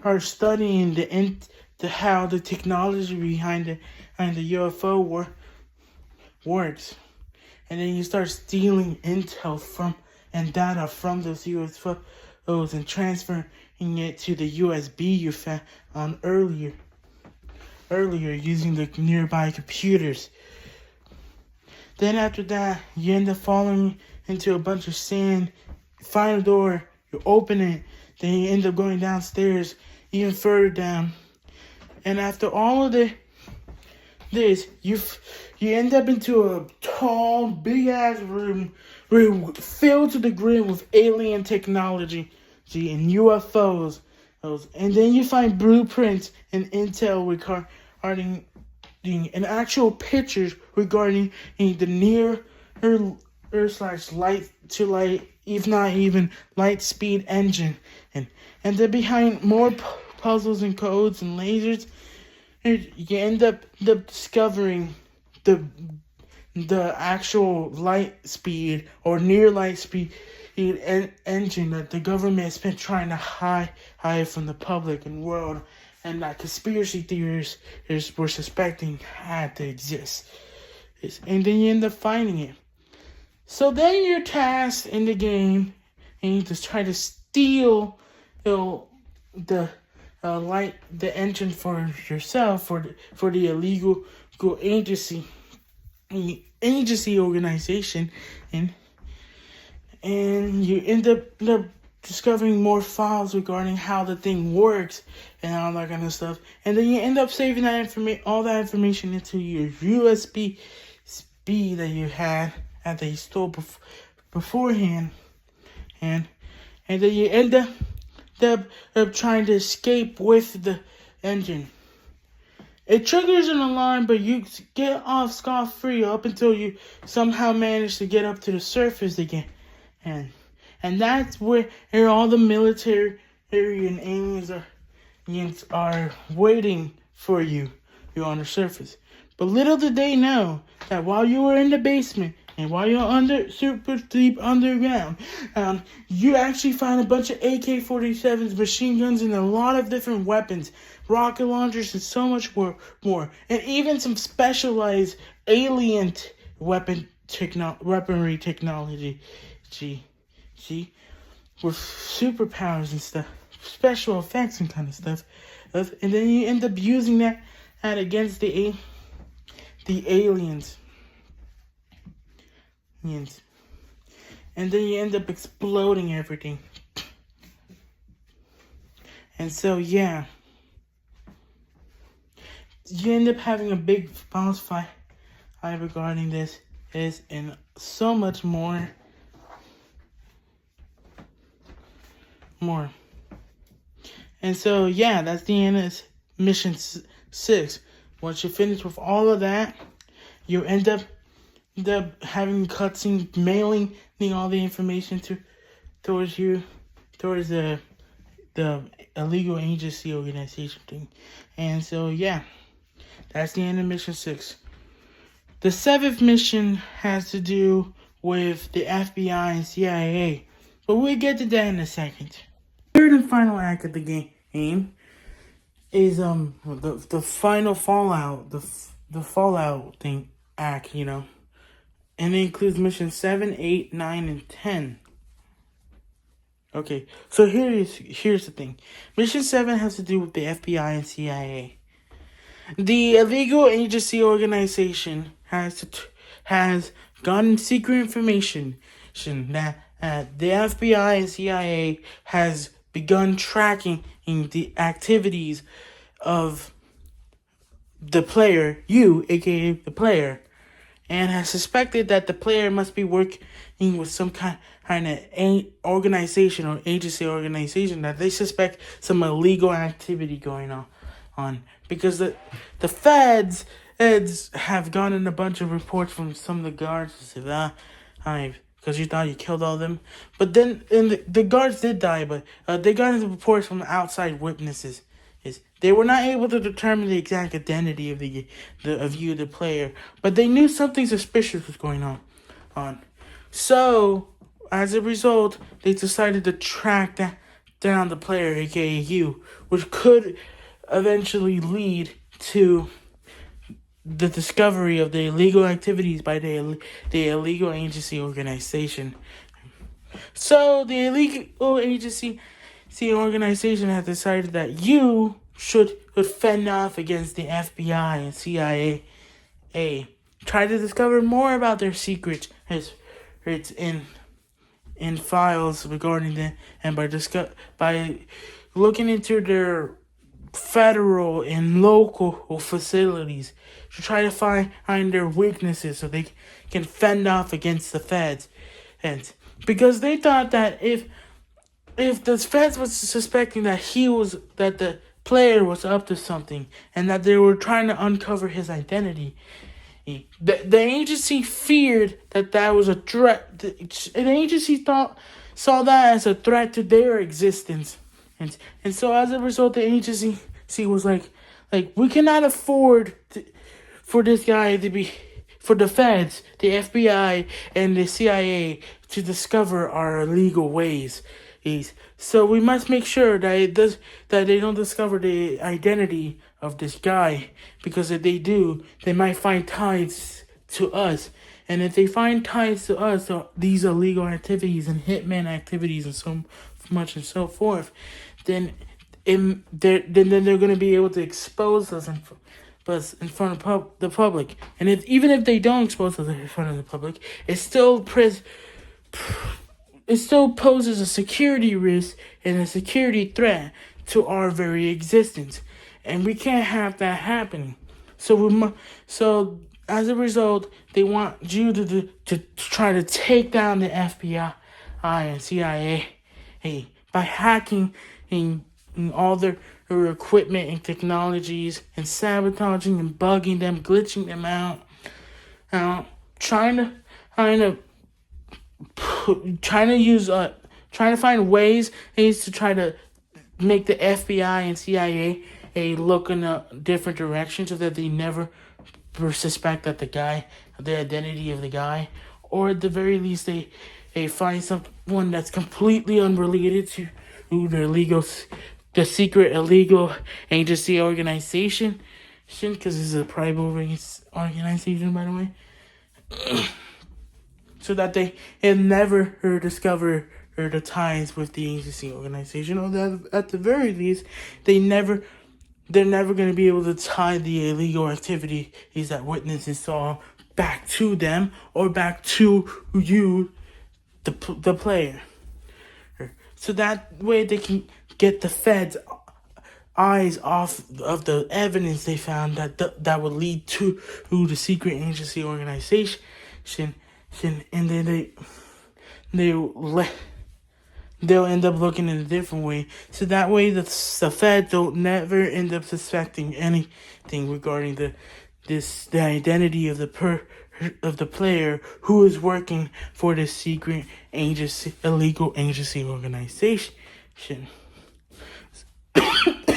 are studying how the technology behind the UFO works, and then you start stealing intel and data from those UFOs and transferring it to the USB you found on earlier using the nearby computers. Then after that, you end up falling into a bunch of sand, find a door, you open it, then you end up going downstairs, even further down. And after all of this, you end up into a tall, big-ass room filled to the brim with alien technology and UFOs. And then you find blueprints and intel regarding and actual pictures regarding the near Earth/light to light, if not even light speed engine, and then behind more puzzles and codes and lasers, you end up discovering the actual light speed or near light speed engine that the government has been trying to hide from the public and world, and that conspiracy theorists were suspecting had to exist. And then you end up finding it. So then you're tasked in the game, and you just try to steal the engine for yourself for the illegal agency organization, and you end up discovering more files regarding how the thing works and all that kind of stuff. And then you end up saving all that information into your USB that you had that you stole beforehand, and then you end up trying to escape with the engine. It triggers an alarm, but you get off scot-free up until you somehow manage to get up to the surface again. And that's where all the military and aliens are waiting for you. You're on the surface. But little did they know that while you were in the basement and while you're super deep underground, you actually find a bunch of AK-47s, machine guns, and a lot of different weapons, rocket launchers, and so much more. And even some specialized alien weaponry technology. With superpowers and stuff, special effects and kind of stuff. And then you end up using that against the the aliens. And then you end up exploding everything. And so, yeah. You end up having a big bounce fight regarding this. And so much more. And so, yeah, that's the end of Mission 6. Once you finish with all of that, you end up having cutscenes, mailing all the information towards the illegal agency organization thing. And so, yeah, that's the end of Mission 6. The 7th mission has to do with the FBI and CIA, but we'll get to that in a second. Third and final act of the game is the final Fallout, the Fallout thing act, and it includes mission 7, 8, 9, and 10. Okay, so here's the thing. Mission 7 has to do with the FBI and CIA. The illegal agency organization has gotten secret information that the FBI and CIA has begun tracking the activities of the player, you, aka the player, and has suspected that the player must be working with some kind of organization or agency organization, that they suspect some illegal activity going on because the feds have gotten a bunch of reports from some of the guards who said, because you thought you killed all of them. But then the guards did die, but they got the reports from outside witnesses. They were not able to determine the exact identity of the player, but they knew something suspicious was going on. So, as a result, they decided to track down the player, aka you, which could eventually lead to the discovery of the illegal activities by the illegal agency organization. So, the illegal agency organization has decided that you should fend off against the FBI and CIA. Try to discover more about their secrets. It's in files regarding them, and by looking into their federal and local facilities to try to find their weaknesses so they can fend off against the feds. And because they thought that if the feds was suspecting that the player was up to something and that they were trying to uncover his identity, the agency feared that was a threat. The agency saw that as a threat to their existence, and so as a result, the agency was like we cannot afford for this guy to be, for the feds, the FBI, and the CIA to discover our illegal ways. So we must make sure that they don't discover the identity of this guy, because if they do, they might find ties to us. And if they find ties to us, so these illegal activities and hitman activities and so much and so forth, then they're going to be able to expose us in front of the public. And even if they don't expose us in front of the public, it still poses a security risk and a security threat to our very existence, and we can't have that happening. So as a result, they want you to try to take down the FBI and CIA by hacking in all their equipment and technologies, and sabotaging and bugging them, glitching them out, trying to find ways to try to make the FBI and CIA look in a different direction, so that they never suspect that the identity of the guy, or at the very least they find someone that's completely unrelated to the secret illegal agency organization, because this is a private organization, by the way. So that they never discover the ties with the agency organization, or that at the very least, they never they're never going to be able to tie the illegal activities that witnesses saw back to them or back to you, the player. So that way they can get the feds' eyes off of the evidence they found that would lead to the secret agency organization, and then they'll end up looking in a different way. So that way the feds don't never end up suspecting anything regarding the identity of the player who is working for the secret agency, illegal agency organization.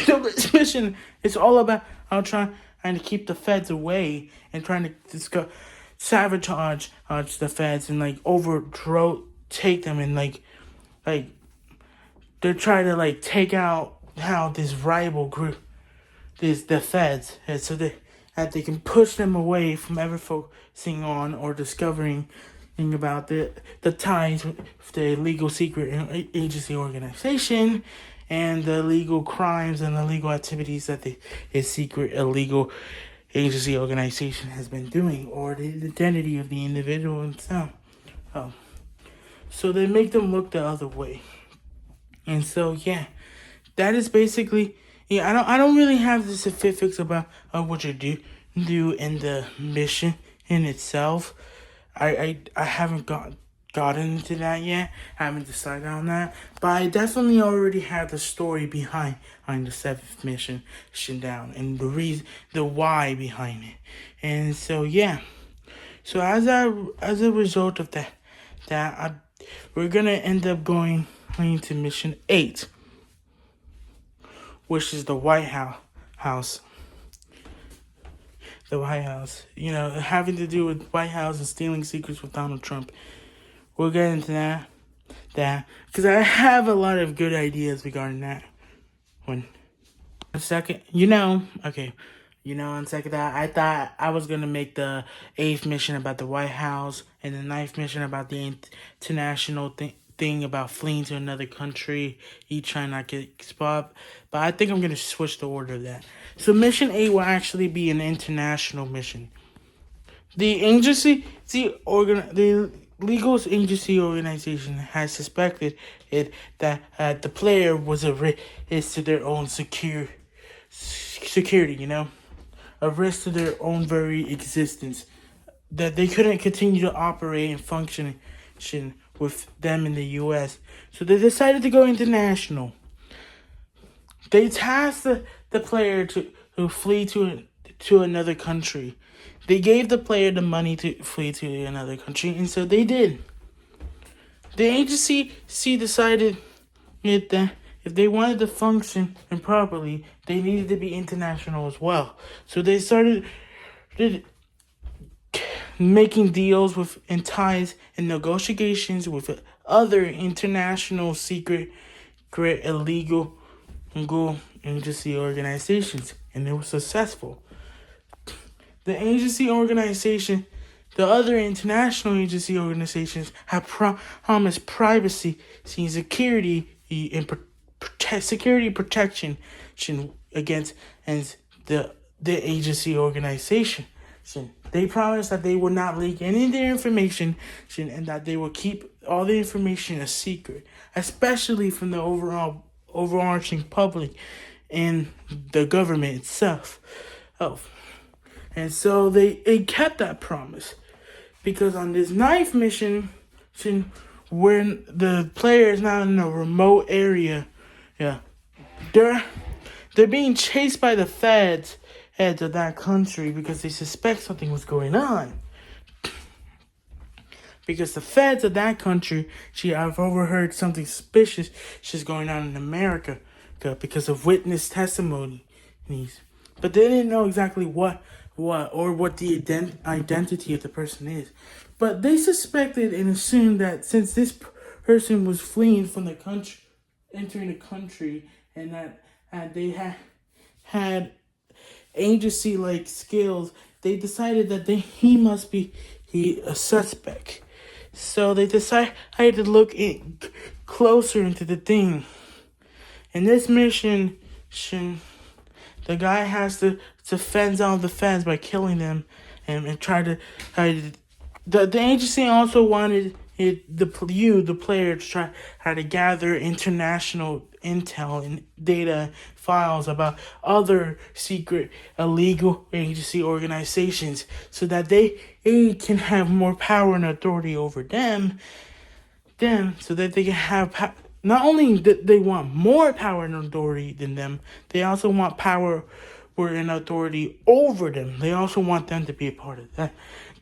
So this mission is all about trying to keep the feds away and trying to sabotage the feds and take them and like they're trying to take out how this rival group, the feds, and so that they can push them away from ever focusing on or discovering about the ties with the illegal secret agency organization and the illegal crimes and illegal activities that the secret illegal agency organization has been doing, or the identity of the individual himself. So they make them look the other way. And so that is basically I don't really have the specifics about what you do in the mission in itself. I haven't gotten into that yet. I haven't decided on that. But I definitely already have the story behind the 7th mission down and the why behind it. And so so as a result of that we're gonna end up going into mission 8, which is the White House. The White House, having to do with White House and stealing secrets with Donald Trump. We'll get into that because I have a lot of good ideas regarding that. On second that, I thought I was gonna make the 8th mission about the White House and the 9th mission about the international thing about fleeing to another country, each trying not to get spot. But I think I'm gonna switch the order of that. So mission 8 will actually be an international mission. The legal agency organization has suspected that the player was a risk to their own security, a risk to their own very existence, that they couldn't continue to operate and function with them in the U.S. So they decided to go international. They tasked the player to flee to another country. They gave the player the money to flee to another country, and so they did. The agency decided that if they wanted to function improperly, they needed to be international as well. So they started making deals with and ties and negotiations with other international secret illegal agency organizations, and it was successful. The other international agency organizations have promised privacy, security, and security protection against the agency organization. They promised that they would not leak any of their information and that they will keep all the information a secret, especially from the overarching public and the government itself. And so they kept that promise, because on this 9th mission, when the player is not in a remote area, they're being chased by the feds of that country because they suspect something was going on. Because the feds of that country, I've overheard something suspicious is going on in America because of witness testimonies. But they didn't know exactly what the identity of the person is. But they suspected and assumed that since this person was fleeing from the country, entering the country, and that they had agency-like skills, they decided that he must be a suspect. So they decided to look closer into the thing. In this mission, the guy has to fence out the fence by killing them, and try to the agency also wanted the player, to try how to gather international intel and data files about other secret illegal agency organizations, so that they can have more power and authority over them, so that they can have not only that they want more power and authority than them, they also want power and authority over them. They also want them to be a part of that.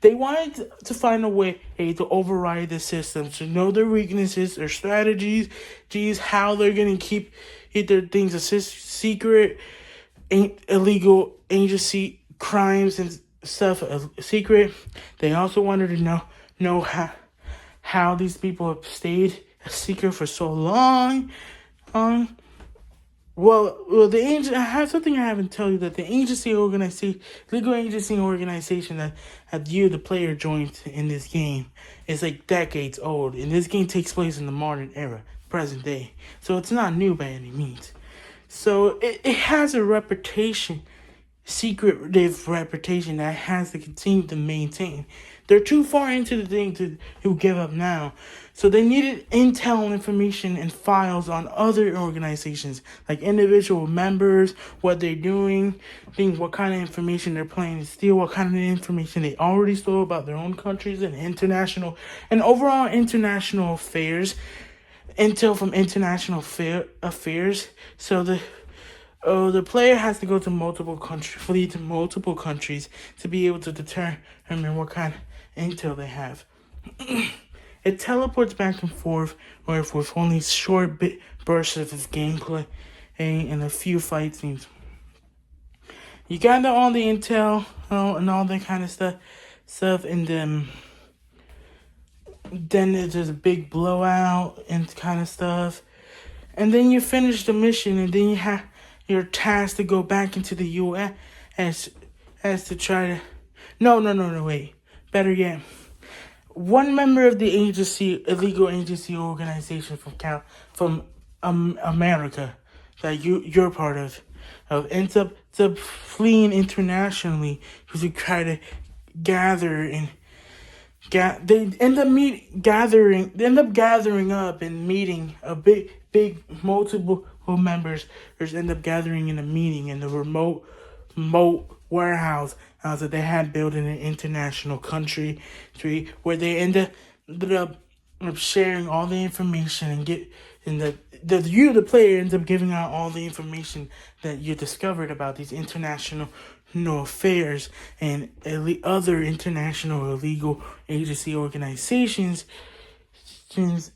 They wanted to find a way to override the system, to know their weaknesses, their strategies, how they're going to keep their things a secret, illegal agency crimes and stuff a secret. They also wanted to know how these people have stayed a secret for so long. Well, the agency. I have something I haven't told you, that the legal agency organization that you, the player, joined in this game is like decades old, and this game takes place in the modern era, present day. So it's not new by any means. So it has a secretive reputation that has to continue to maintain. They're too far into the thing to give up now. So they needed intel and information and files on other organizations, like individual members, what they're doing, what kind of information they're planning to steal, what kind of information they already stole about their own countries and overall international affairs, intel from international affairs. So the player has to go to flee to multiple countries to be able to determine what kind of intel they have. It teleports back and forth, or with only short bursts of gameplay and a few fight scenes. You gather all the intel and all that kind of stuff, and then there's a big blowout and kind of stuff, and then you finish the mission, and then you're tasked to go back into the U.S. as to try to... No, wait. Better yet, one member of the illegal agency organization from America that you're part of ends up fleeing internationally to try to gather and they end up gathering up and meeting a big multiple members. End up gathering in a meeting in the remote warehouse that they had built in an international country, where they ended up sharing all the information the player ends up giving out all the information that you discovered about these international affairs and other international illegal agency organizations, and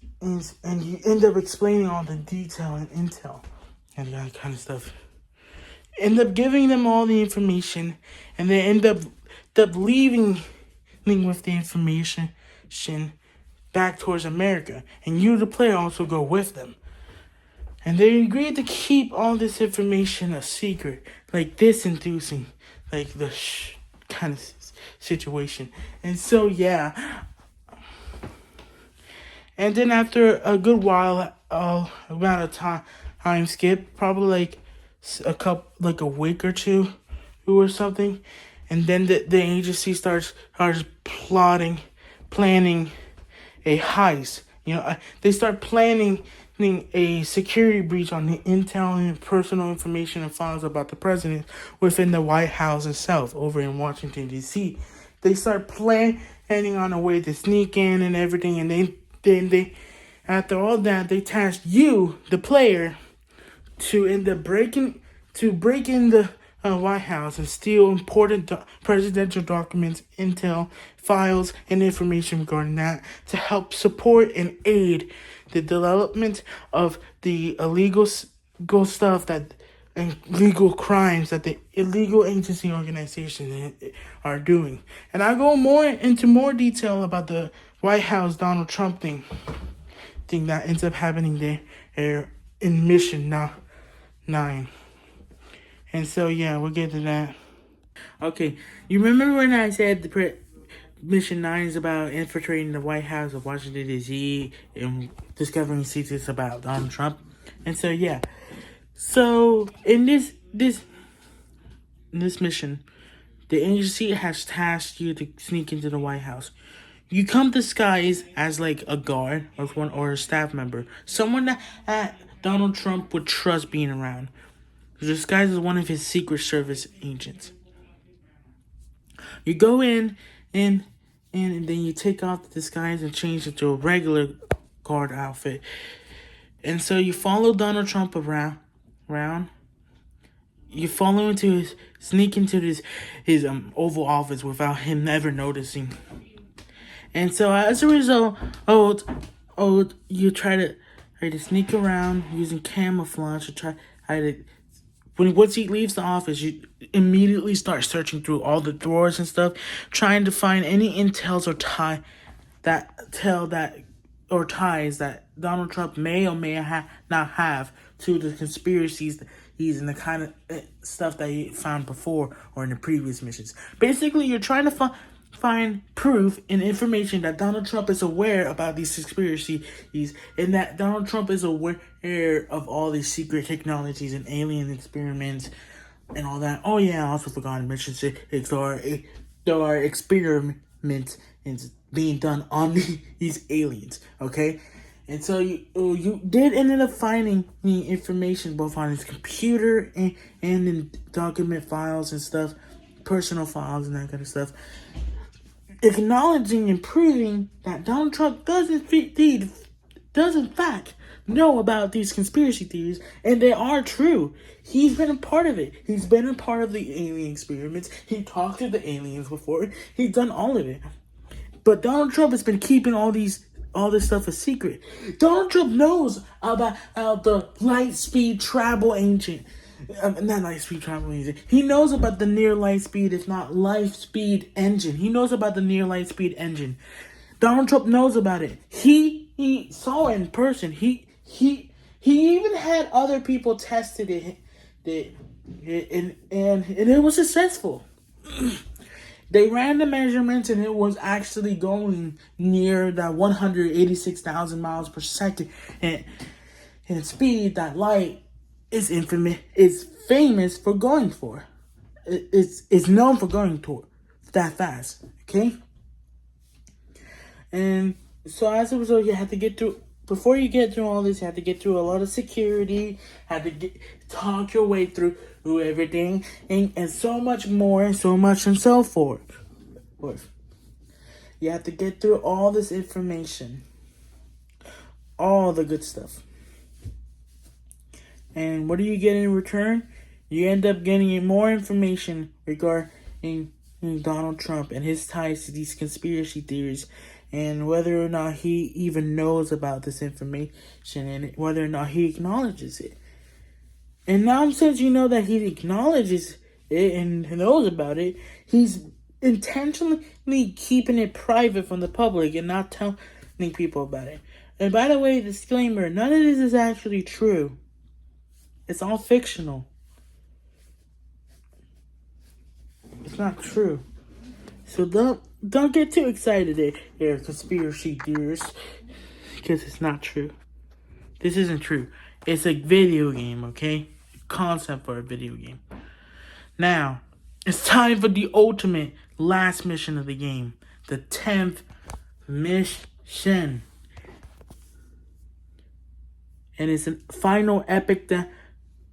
you end up explaining all the detail and intel and that kind of stuff. End up giving them all the information, and they end up leaving with the information back towards America, and you, the player, also go with them. And they agreed to keep all this information a secret, like disinducing, like the kind of situation. And so, yeah. And then after a good while, about a time skip, probably like a week or two or something, and then the agency starts planning a heist. They start planning a security breach on the intel and personal information and files about the president within the White House itself over in Washington, D.C. They start planning on a way to sneak in and everything, and they after all that, they tasked you, the player, to end up break in the White House and steal important presidential documents, intel, files, and information regarding that to help support and aid the development of the illegal stuff and legal crimes that the illegal agency organizations are doing. And I go into more detail about the White House Donald Trump thing that ends up happening there in Mission 9. And so, yeah, we'll get to that. Okay, you remember when I said Mission 9 is about infiltrating the White House of Washington, D.C. and discovering secrets about Donald Trump? And so, yeah. So, in this this mission, the agency has tasked you to sneak into the White House. You come disguised as like a guard or a staff member, someone that Donald Trump would trust being around. You're disguised as one of his Secret Service agents. You go in and then you take off the disguise and change into a regular guard outfit. And so you follow Donald Trump around. You follow sneak into his Oval Office without him ever noticing. And so as a result, you try to sneak around using camouflage to try to. Once he leaves the office, you immediately start searching through all the drawers and stuff, trying to find any intels or ties that Donald Trump may or may not have to the conspiracies he's in, the kind of stuff that he found before or in the previous missions. Basically, you're trying to find proof and information that Donald Trump is aware about these conspiracies and that Donald Trump is aware of all these secret technologies and alien experiments and all that. Oh yeah, I also forgot to mention there are experiments being done on these aliens, okay? And so you did ended up finding the information both on his computer and in document files and stuff, personal files and that kind of stuff, acknowledging and proving that Donald Trump does in fact know about these conspiracy theories, and they are true. He's been a part of it. He's been a part of the alien experiments. He talked to the aliens before. He's done all of it. But Donald Trump has been keeping all this stuff a secret. Donald Trump knows about the light-speed travel agent. Not light-speed travel agent. He knows about the near light-speed, if not light-speed engine. He knows about the near light-speed engine. Donald Trump knows about it. He saw it in person. He even had other people tested it, and it was successful. They ran the measurements, and it was actually going near that 186,000 miles per second, and speed that light is famous for going for. It's known for going toward that fast. Okay, and so as a result, you have to get through. Before you get through all this, you have to get through a lot of security. Have to talk your way through everything, and so much more, and so much and so forth. You have to get through all this information, all the good stuff. And what do you get in return? You end up getting more information regarding Donald Trump and his ties to these conspiracy theories, and whether or not he even knows about this information, and whether or not he acknowledges it. And now, since you know that he acknowledges it and knows about it, he's intentionally keeping it private from the public and not telling people about it. And by the way, disclaimer, none of this is actually true. It's all fictional. It's not true. So don't get too excited there, conspiracy theorists, because it's not true. This isn't true. It's a video game, okay? Concept for a video game. Now, it's time for the ultimate last mission of the game. The 10th mission. And it's a final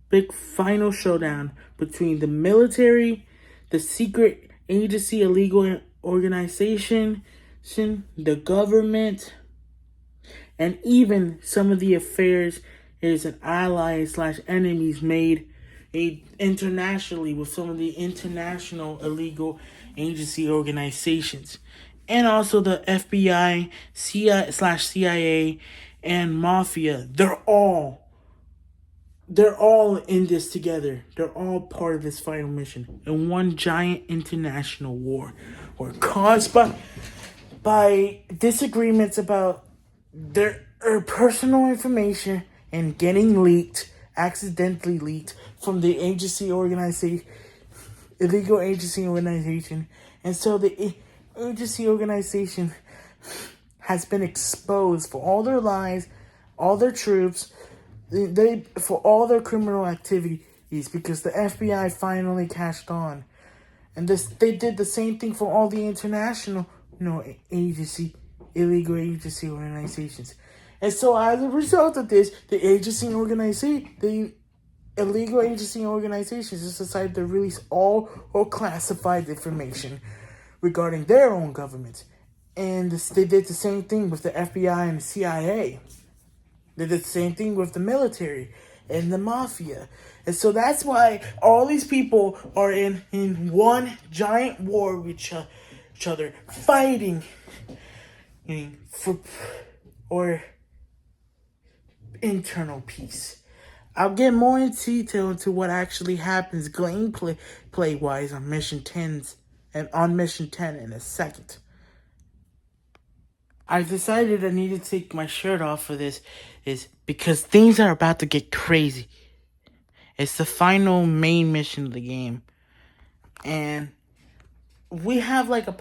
big final showdown between the military, the secret agency, illegal organization, the government, and even some of the affairs and allies/enemies made internationally with some of the international illegal agency organizations, and also the FBI, CIA, and mafia. They're all in this together. They're all part of this final mission in one giant international war, caused by disagreements about their personal information and getting accidentally leaked from the illegal agency organization. And so the agency organization has been exposed for all their lies, all their troops, for all their criminal activity. is because the FBI finally catched on. And they did the same thing for all the international, illegal agency organizations. And so as a result of this, the illegal agency organizations just decided to release all classified information regarding their own government. And they did the same thing with the FBI and the CIA. They did the same thing with the military and the mafia. And so that's why all these people are in one giant war with each other, fighting for internal peace. I'll get more in detail into what actually happens gameplay wise on Mission 10s and on Mission 10 in a second. I decided I need to take my shirt off for this is because things are about to get crazy. It's the final main mission of the game. And we have like a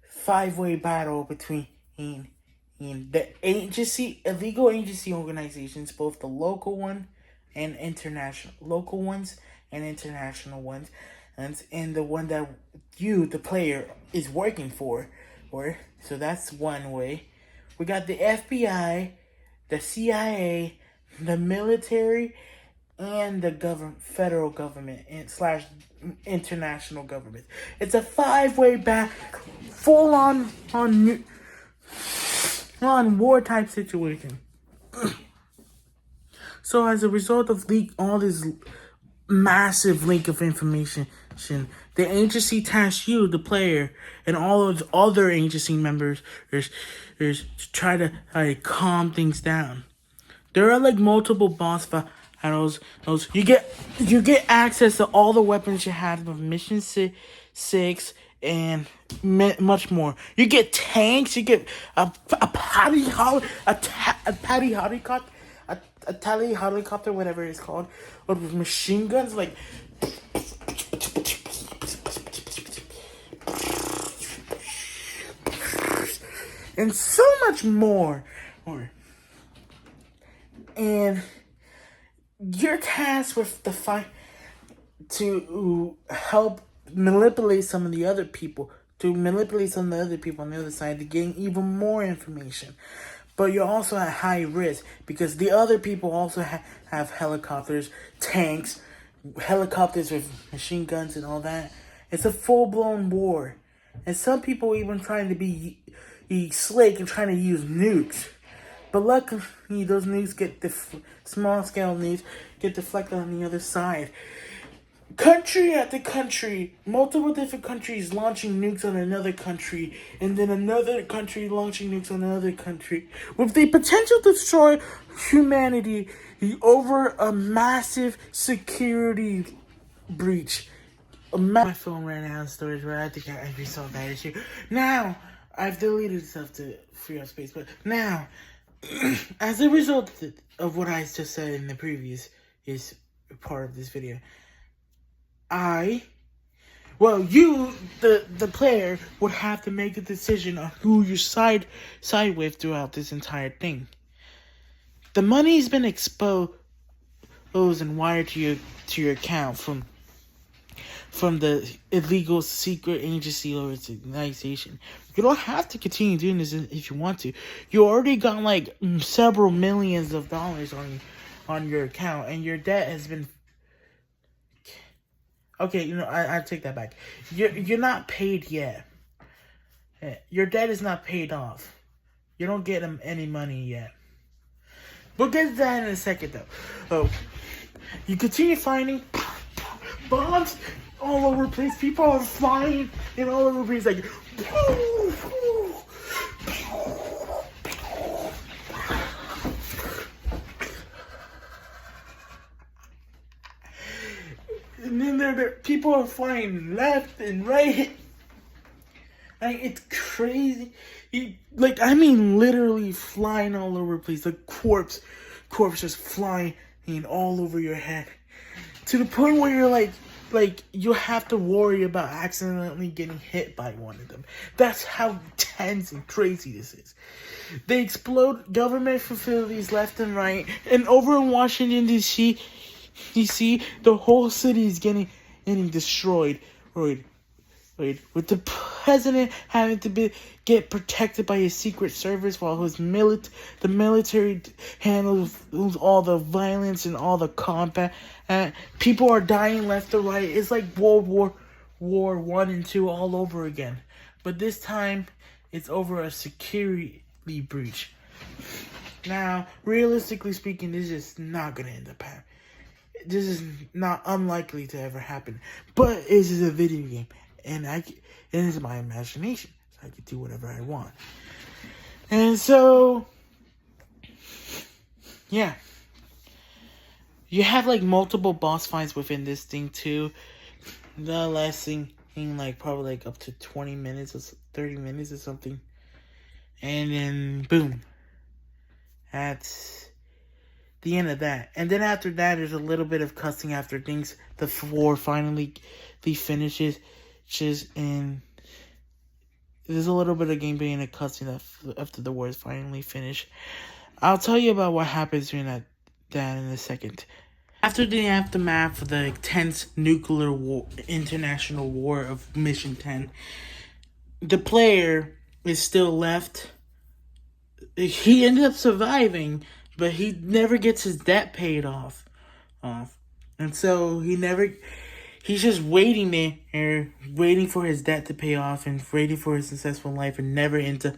five-way battle between the illegal agency organizations, both the local ones and international ones, and the one that you, the player, is working for. So that's one way. We got the FBI, the CIA, the military, and the federal government / international government. It's a five-way battle, full on war type situation. So as a result of all this massive leak of information, the agency tasked you, the player, and all of the other agency members to try to calm things down. There are like multiple boss battles. You get access to all the weapons you have of Mission 6 and much more. You get tanks. You get a tally helicopter, whatever it's called, with machine guns like. And so much more. And you're tasked with the fight to help manipulate some of the other people. On the other side to gain even more information. But you're also at high risk because the other people also have helicopters, tanks, helicopters with machine guns and all that. It's a full-blown war. And some people even trying to be slick and trying to use nukes. But luckily, those nukes small-scale nukes get deflected on the other side. Country after country, multiple different countries launching nukes on another country, and then another country launching nukes on another country, with the potential to destroy humanity over a massive security breach. My phone ran out of storage, but I think I resolved that issue. Now, I've deleted stuff to free up space, but now, as a result of what I just said in the previous part of this video, you, the player, would have to make a decision on who you side with throughout this entire thing. The money's been exposed and wired to your account from the illegal secret agency organization. You don't have to continue doing this if you want to. You already got like several millions of dollars on your account, and your debt has been. Okay, I take that back. You're not paid yet. Your debt is not paid off. You don't get any money yet. We'll get to that in a second, though. You continue finding bombs all over the place. People are flying and all over the place, like. And then people are flying left and right. Like, it's crazy. Literally flying all over the place. Like corpse just flying all over your head. To the point where you're like you have to worry about accidentally getting hit by one of them. That's how tense and crazy this is. They explode government facilities left and right. And over in Washington, D.C., You see, the whole city is getting destroyed. Right, with the president having to get protected by his secret service while the military handles all the violence and all the combat. People are dying left or right. It's like War 1 and 2 all over again. But this time, it's over a security breach. Now, realistically speaking, this is not going to end up happening. This is not unlikely to ever happen. But this is a video game. And it is my imagination. So I can do whatever I want. And so, yeah. You have like multiple boss fights within this thing too. The last thing like probably like up to 20 minutes or 30 minutes or something. And then boom. That's the end of that. And then after that, there's a little bit of cussing after things. The war finally finishes. And there's a little bit of gameplay and a cutscene after the war is finally finished. I'll tell you about what happens during that in a second. After the aftermath of the intense nuclear war, international war of Mission 10, the player is still left. He ended up surviving, but he never gets his debt paid off. And so he's just waiting there, waiting for his debt to pay off and waiting for his successful life, and never ends up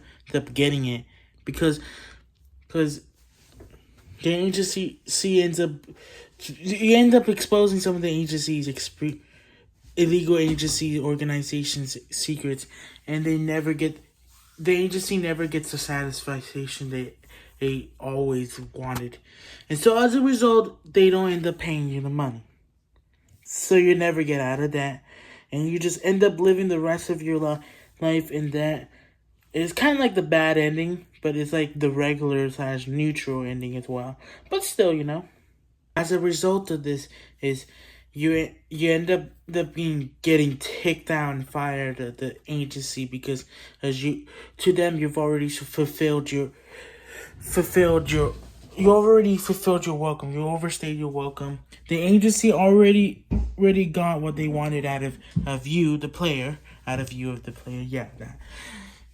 getting it because the agency ends up exposing some of the agency's illegal agency organizations' secrets, and the agency never gets the satisfaction they always wanted, and so as a result, they don't end up paying you the money. So you never get out of that. And you just end up living the rest of your life in that. It's kind of like the bad ending, but it's like the regular / neutral ending as well. But still, as a result of this is you end up getting kicked out and fired at the agency because to them you've already fulfilled your welcome. You overstayed your welcome. The agency already got what they wanted out of you, the player. Yeah, that.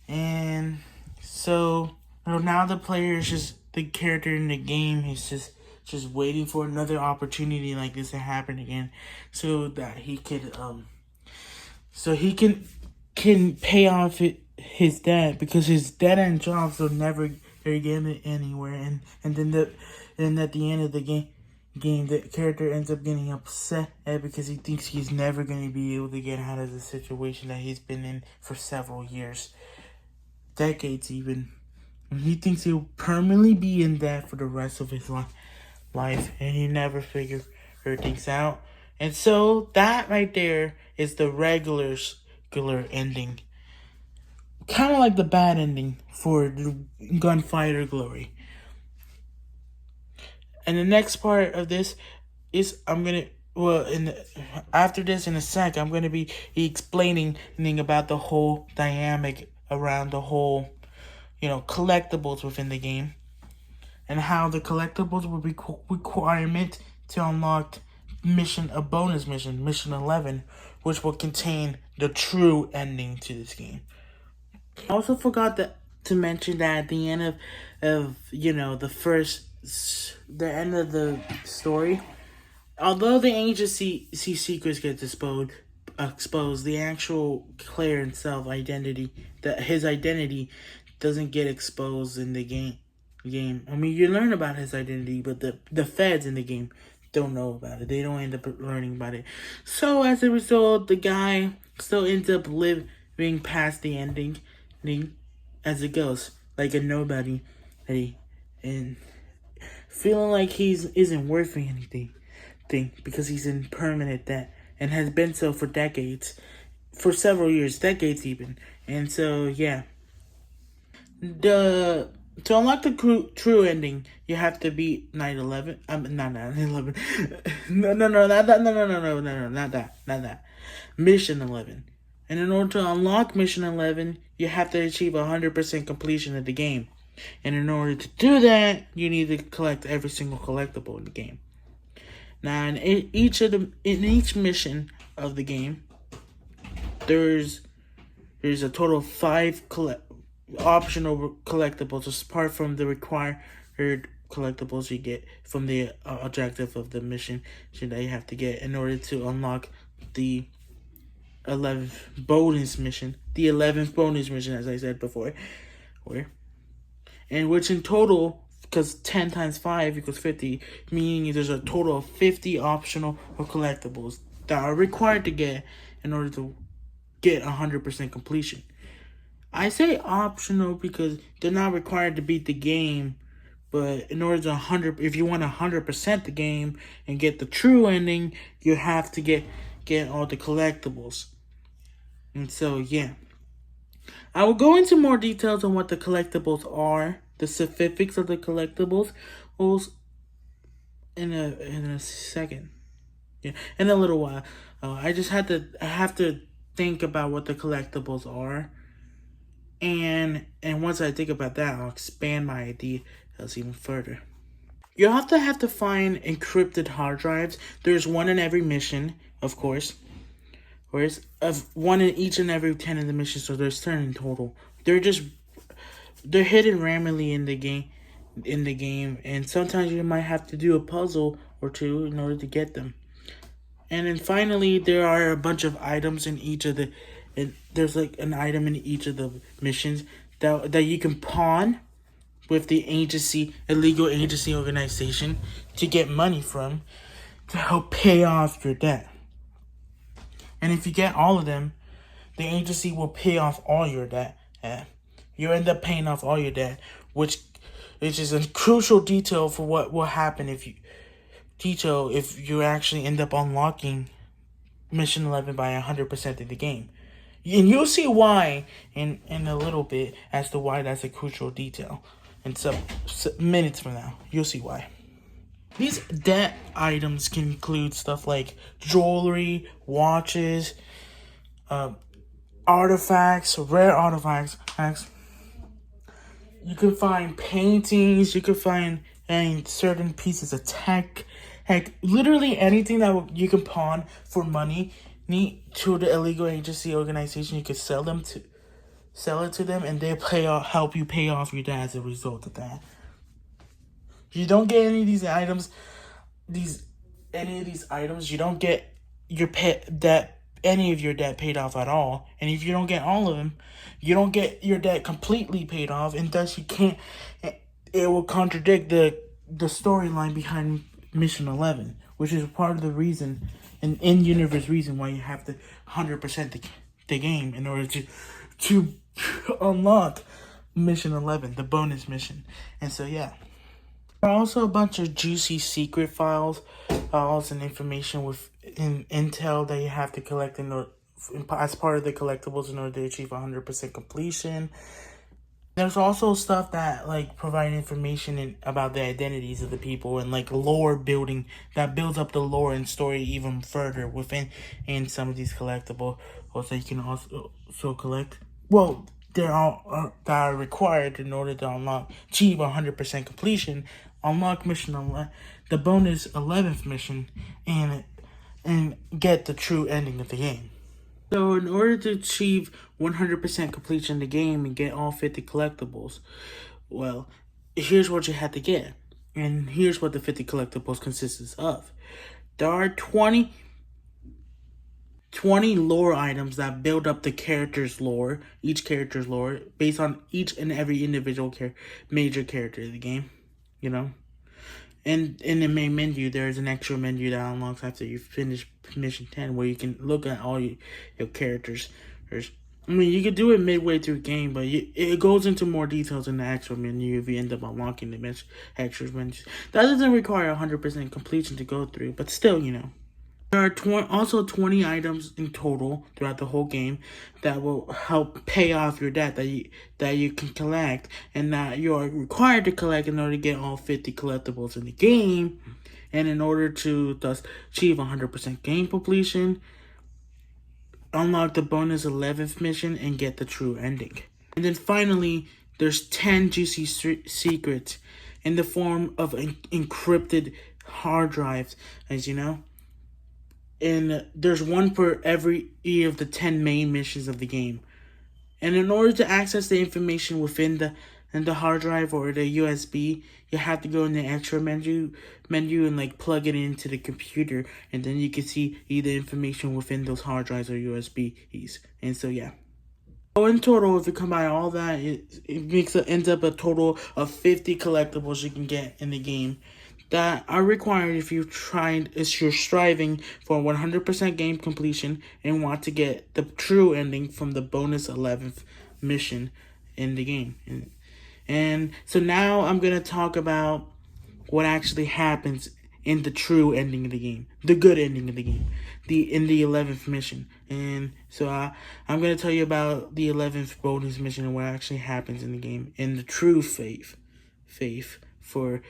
And so now the player is just the character in the game. Is just waiting for another opportunity like this to happen again, so that he could can pay off his debt, because his debt and jobs will never get anywhere, and then at the end of the game the character ends up getting upset because he thinks he's never going to be able to get out of the situation that he's been in for several years, decades even, and he thinks he'll permanently be in debt for the rest of his life, and he never figured things out. And so that right there is the regular ending, kind of like the bad ending for the Gunfighter Glory. And the next part of this is after this in a sec, I'm gonna be explaining about the whole dynamic around the whole, collectibles within the game, and how the collectibles will be requirement to unlock a bonus mission, Mission 11, which will contain the true ending to this game. I also forgot to mention that at the end of the end of the story, although the agency secrets get exposed, the actual player himself his identity doesn't get exposed in the game. I mean, you learn about his identity, but the feds in the game don't know about it. They don't end up learning about it. So as a result, the guy still ends up living past the ending as it goes, like a nobody, and feeling like he isn't worth anything because he's in permanent debt and has been so for decades, for several years, decades even. And so yeah, to unlock the true ending, you have to beat Night 11. Not 9/11. No, not that. Mission 11. And in order to unlock Mission 11, you have to achieve 100% completion of the game. And in order to do that, you need to collect every single collectible in the game. Now, in each mission of the game, there's a total of 5 optional collectibles, apart from the required collectibles you get from the objective of the mission that you have to get in order to unlock the 11th bonus mission. The 11th bonus mission, as I said before, and which in total, because 10 times 5 equals 50, meaning there's a total of 50 optional or collectibles that are required to get in order to get 100% completion. I say optional because they're not required to beat the game, but in order to if you want 100% the game and get the true ending, you have to get all the collectibles. And so, yeah. I will go into more details on what the collectibles are, the specifics of the collectibles, in a second. Yeah, in a little while. I have to think about what the collectibles are. And once I think about that, I'll expand my ideas even further. You have to find encrypted hard drives. There's one in every mission, of course. Whereas one in each and every 10 of the missions, so there's 10 in total. They're hidden randomly in the game, and sometimes you might have to do a puzzle or two in order to get them. And then finally, there are a bunch of items in each of there's like an item in each of the missions that you can pawn with the illegal agency organization to get money from to help pay off your debt. And if you get all of them, the agency will pay off all your debt. You end up paying off all your debt, which is a crucial detail for what will happen if you actually end up unlocking Mission 11 by 100% of the game. And you'll see why in a little bit as to why that's a crucial detail. In some minutes from now, you'll see why. These debt items can include stuff like jewelry, watches, artifacts, rare artifacts. You can find paintings. You can find certain pieces of tech. Heck, literally anything that you can pawn for money to the illegal agency organization. You could sell it to them, and they help you pay off your debt as a result of that. You don't get any of these items, you don't get any of your debt paid off at all. And if you don't get all of them, you don't get your debt completely paid off, and thus it will contradict the storyline behind Mission 11, which is part of the reason, an in-universe reason why you have to 100% the game in order to unlock Mission 11, the bonus mission. And so, yeah. There are also a bunch of juicy secret files and information in intel that you have to collect as part of the collectibles in order to achieve 100% completion. There's also stuff that provide information about the identities of the people and lore building that builds up the lore and story even further in some of these collectibles that you can also collect. Well, they're all that are required in order to achieve 100% completion, unlock mission 11, the bonus 11th mission, and get the true ending of the game. So in order to achieve 100% completion of the game and get all 50 collectibles, well, here's what you have to get. And here's what the 50 collectibles consists of. There are 20 lore items that build up the character's lore, each character's lore, based on each and every individual major character of the game, And in the main menu, there's an extra menu that unlocks after you finish Mission 10, where you can look at all your characters. You could do it midway through the game, but it goes into more details in the actual menu if you end up unlocking the extra menus. That doesn't require 100% completion to go through, but still, There are also 20 items in total throughout the whole game that will help pay off your debt that you can collect and that you are required to collect in order to get all 50 collectibles in the game, and in order to thus achieve 100% game completion, unlock the bonus 11th mission, and get the true ending. And then finally, there's 10 juicy secrets in the form of encrypted hard drives, as you know. And there's one for every of the 10 main missions of the game. And in order to access the information within the hard drive or the USB, you have to go in the extra menu and like plug it into the computer, and then you can see the information within those hard drives or USBs. And so yeah. So in total, if you combine all that, ends up a total of 50 collectibles you can get in the game that are required if you're striving for 100% game completion and want to get the true ending from the bonus 11th mission in the game. And so now I'm going to talk about what actually happens in the true ending of the game, the good ending of the game, in the 11th mission. And so I'm going to tell you about the 11th bonus mission and what actually happens in the game, in the true faith for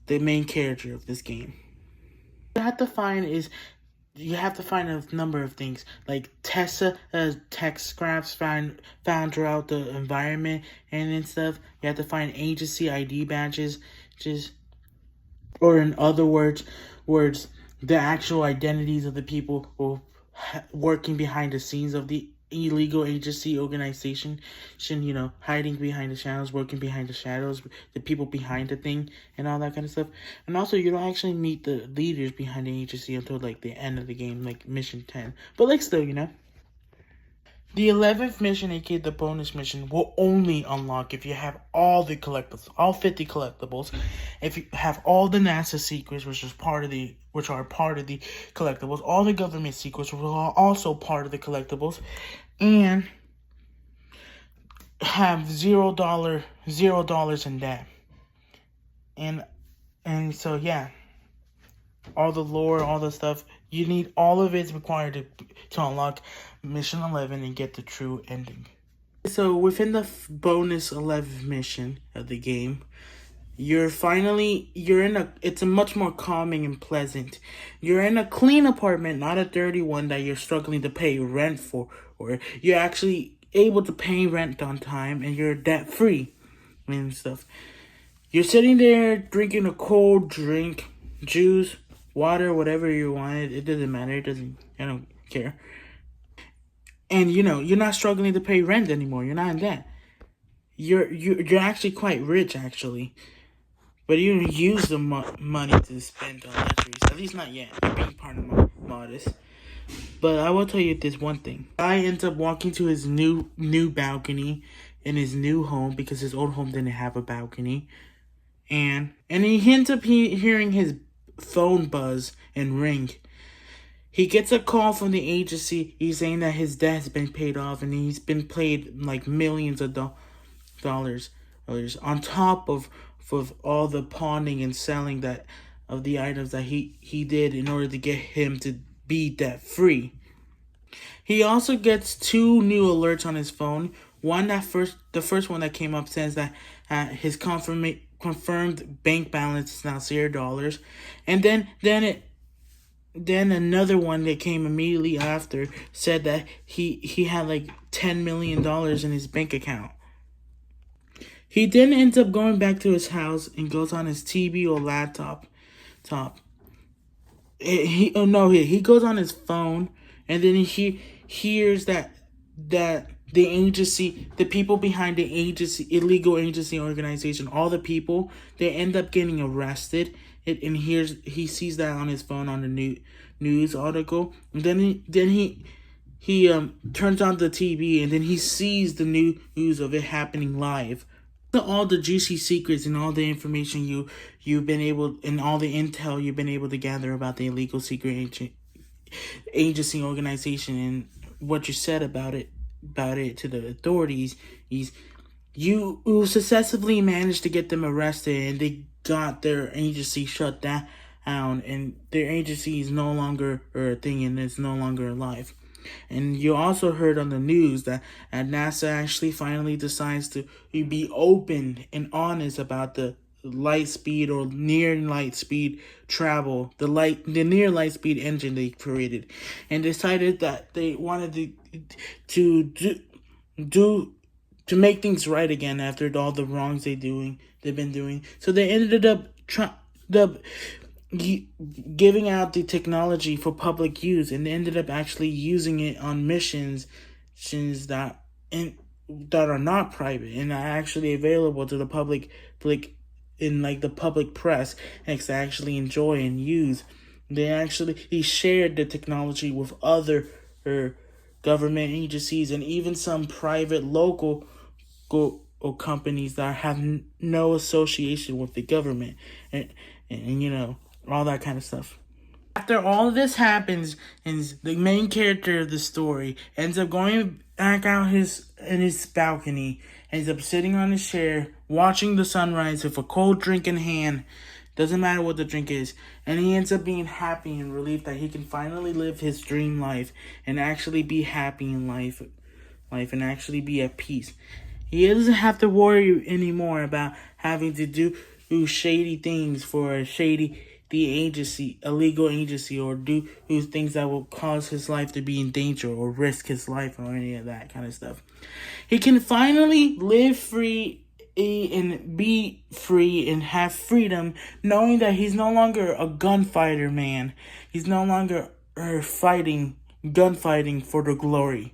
the main character of this game. You have to find a number of things, like tech scraps found throughout the environment and stuff. You have to find agency ID badges, or in other words, the actual identities of the people who working behind the scenes of the illegal agency organization, hiding behind the shadows, working behind the shadows, the people behind the thing, and all that kind of stuff. And also, you don't actually meet the leaders behind the agency until like the end of the game, like mission 10. But like still, the 11th mission, aka the bonus mission, will only unlock if you have all the collectibles, all 50 collectibles. If you have all the NASA secrets, which are part of the collectibles, all the government secrets, which are also part of the collectibles, and have $0 in debt. And so yeah, all the lore, all the stuff, you need all of it's required to unlock mission 11 and get the true ending. So within the bonus 11th mission of the game, it's a much more calming and pleasant. You're in a clean apartment, not a dirty one that you're struggling to pay rent for, or you're actually able to pay rent on time and you're debt free and stuff. You're sitting there drinking a cold drink, juice, water, whatever you want. It doesn't matter. I don't care. And you're not struggling to pay rent anymore. You're not in debt. You're actually quite rich, actually. But you don't use the money to spend on luxuries. At least not yet. I'm being part of modest. But I will tell you this one thing. I ends up walking to his new balcony in his new home because his old home didn't have a balcony. And he ends up hearing his phone buzz and ring. He gets a call from the agency. He's saying that his debt has been paid off and he's been paid like millions of dollars on top of all the pawning and selling of the items that he did in order to get him to be debt free. He also gets 2 new alerts on his phone. The first one that came up says that his confirmed bank balance is now $0, and then another one that came immediately after said that he had like $10 million in his bank account. He then ends up going back to his house and goes on his TV or laptop. He goes on his phone, and then he hears that the agency, the people behind the agency, illegal agency organization, all the people, they end up getting arrested. And he sees that on his phone on the news article. And then he turns on the TV, and then he sees the news of it happening live. All the juicy secrets and all the information you've been able, and all the intel you've been able to gather about the illegal secret agency organization, and what you said about it to the authorities, you successfully managed to get them arrested, and they got their agency shut down, and their agency is no longer a thing, and it's no longer alive. And you also heard on the news that NASA actually finally decides to be open and honest about the light speed or near light speed travel, the near light speed engine they created, and decided that they wanted to make things right again after all the wrongs they've been doing. So they ended up giving out the technology for public use, and ended up actually using it on missions that are not private and are actually available to the public, like in like the public press, and can actually enjoy and use. He shared the technology with other government agencies and even some private local or companies that have no association with the government, and all that kind of stuff. After all of this happens, and the main character of the story ends up going back out in his balcony, ends up sitting on his chair, watching the sunrise with a cold drink in hand. Doesn't matter what the drink is, and he ends up being happy and relieved that he can finally live his dream life and actually be happy in life and actually be at peace. He doesn't have to worry anymore about having to do shady things for a legal agency, or do things that will cause his life to be in danger or risk his life or any of that kind of stuff. He can finally live free and be free and have freedom, knowing that he's no longer a gunfighter man. He's no longer gunfighting for the glory.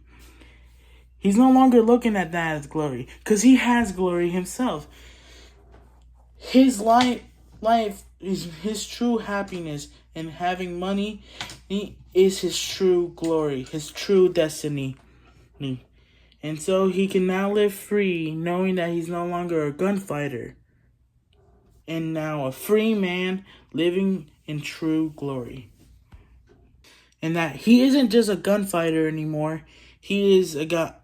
He's no longer looking at that as glory, because he has glory himself. His life is his true happiness, and having money is his true glory, his true destiny. And so he can now live free, knowing that he's no longer a gunfighter, and now a free man living in true glory. And that he isn't just a gunfighter anymore. He is a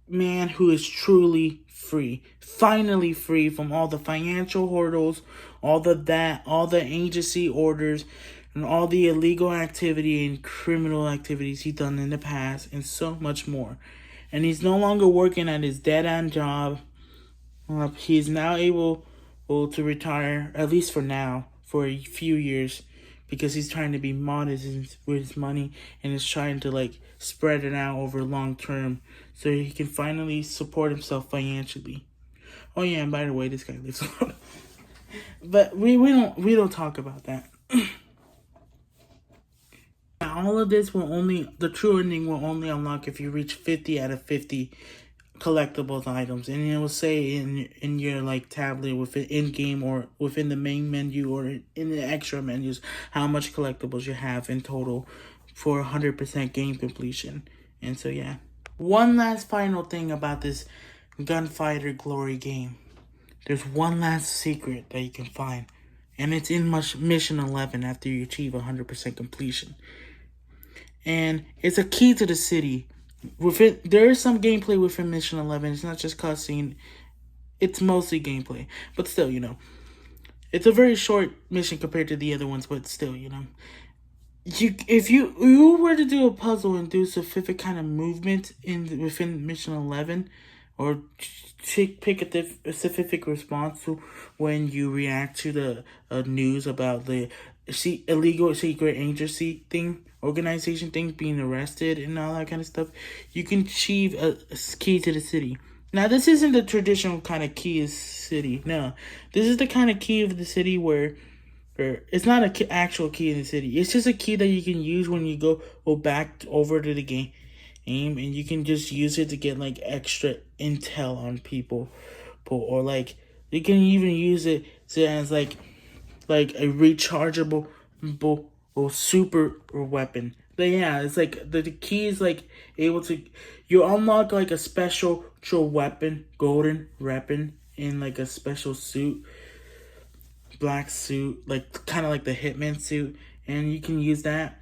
man who is truly free, finally free from all the financial hurdles, all the agency orders, and all the illegal activity and criminal activities he's done in the past, and so much more. And he's no longer working at his dead-end job. He's now able to retire, at least for now, for a few years, because he's trying to be modest with his money, and is trying to spread it out over long term, so he can finally support himself financially. Oh yeah, and by the way, this guy lives alone. But we don't talk about that. Now, all of this the true ending will only unlock if you reach 50 out of 50 collectibles items, and it will say in your tablet within in-game or within the main menu or in the extra menus how much collectibles you have in total for 100% game completion. And so yeah, one last final thing about this Gunfighter Glory game. There's one last secret that you can find, and it's in mission 11 after you achieve 100% completion. And it's a key to the city. There is some gameplay within mission 11. It's not just cutscene. It's mostly gameplay. But still, it's a very short mission compared to the other ones, but still, if you were to do a puzzle and do specific kind of movement within mission 11, or pick a specific response to when you react to the news about the illegal secret agency organization thing being arrested and all that kind of stuff, you can achieve a key to the city. Now, this isn't the traditional kind of key of city. No, this is the kind of key of the city where it's not an actual key in the city. It's just a key that you can use when you go back over to the game, and you can just use it to get extra intel on people, or you can even use it as like a rechargeable or super weapon. But yeah, it's the key is able to, you unlock a special weapon, golden weapon, in a special suit, black suit, kind of like the Hitman suit, and you can use that.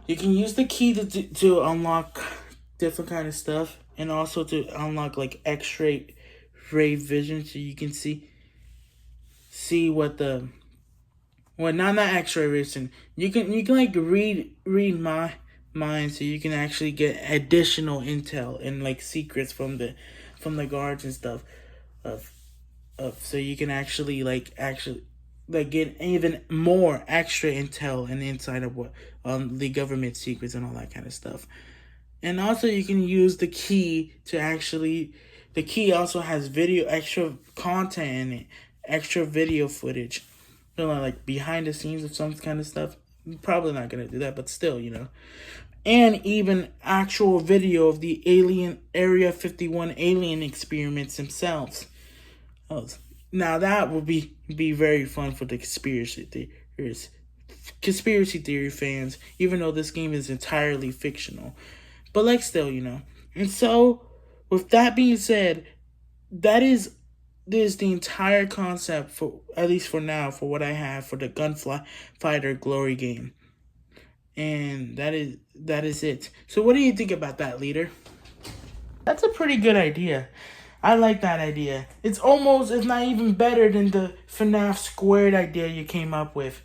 You can use the key to unlock different kind of stuff, and also to unlock X-ray vision, so you can see what the not X-ray vision. You can read my mind, so you can actually get additional intel and secrets from the guards and stuff so you can actually get even more extra intel and insight of what the government secrets and all that kind of stuff. And also you can use the key to the key also has extra content in it, extra video footage, like behind the scenes of some kind of stuff. I'm probably not gonna do that, but still, and even actual video of the alien Area 51 alien experiments themselves. Oh, now that would be very fun for the conspiracy theory fans, even though this game is entirely fictional. But like still, And so, with that being said, that is the entire concept, for at least for now, for what I have for the Gunfighter Glory game. And that is it. So what do you think about that, leader? That's a pretty good idea. I like that idea. It's not even better than the Fnaf squared idea you came up with.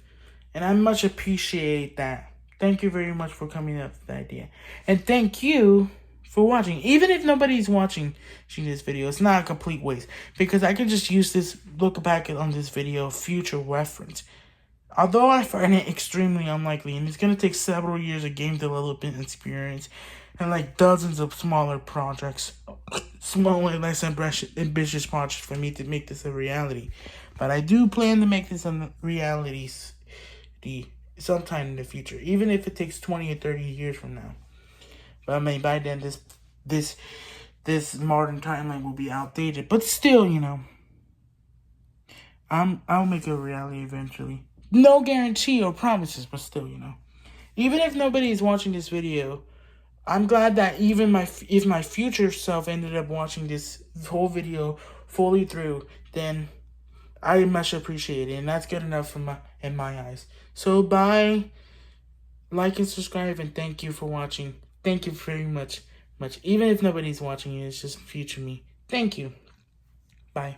And I much appreciate that. Thank you very much for coming up with the idea. And thank you for watching. Even if nobody's watching this video, it's not a complete waste. Because I can just use this, look back on this video, future reference. Although I find it extremely unlikely, and it's going to take several years of game development experience, and like dozens of smaller projects, smaller, less ambitious projects for me to make this a reality. But I do plan to make this a reality sometime in the future, even if it takes 20 or 30 years from now. But I mean, by then this modern timeline will be outdated. But still, I'll make it a reality eventually. No guarantee or promises, but still, Even if nobody is watching this video, I'm glad that even if my future self ended up watching this whole video fully through, then I much appreciate it, and that's good enough in my eyes. So bye, like and subscribe, and thank you for watching. Thank you very much. Even if nobody's watching it, it's just future me. Thank you. Bye.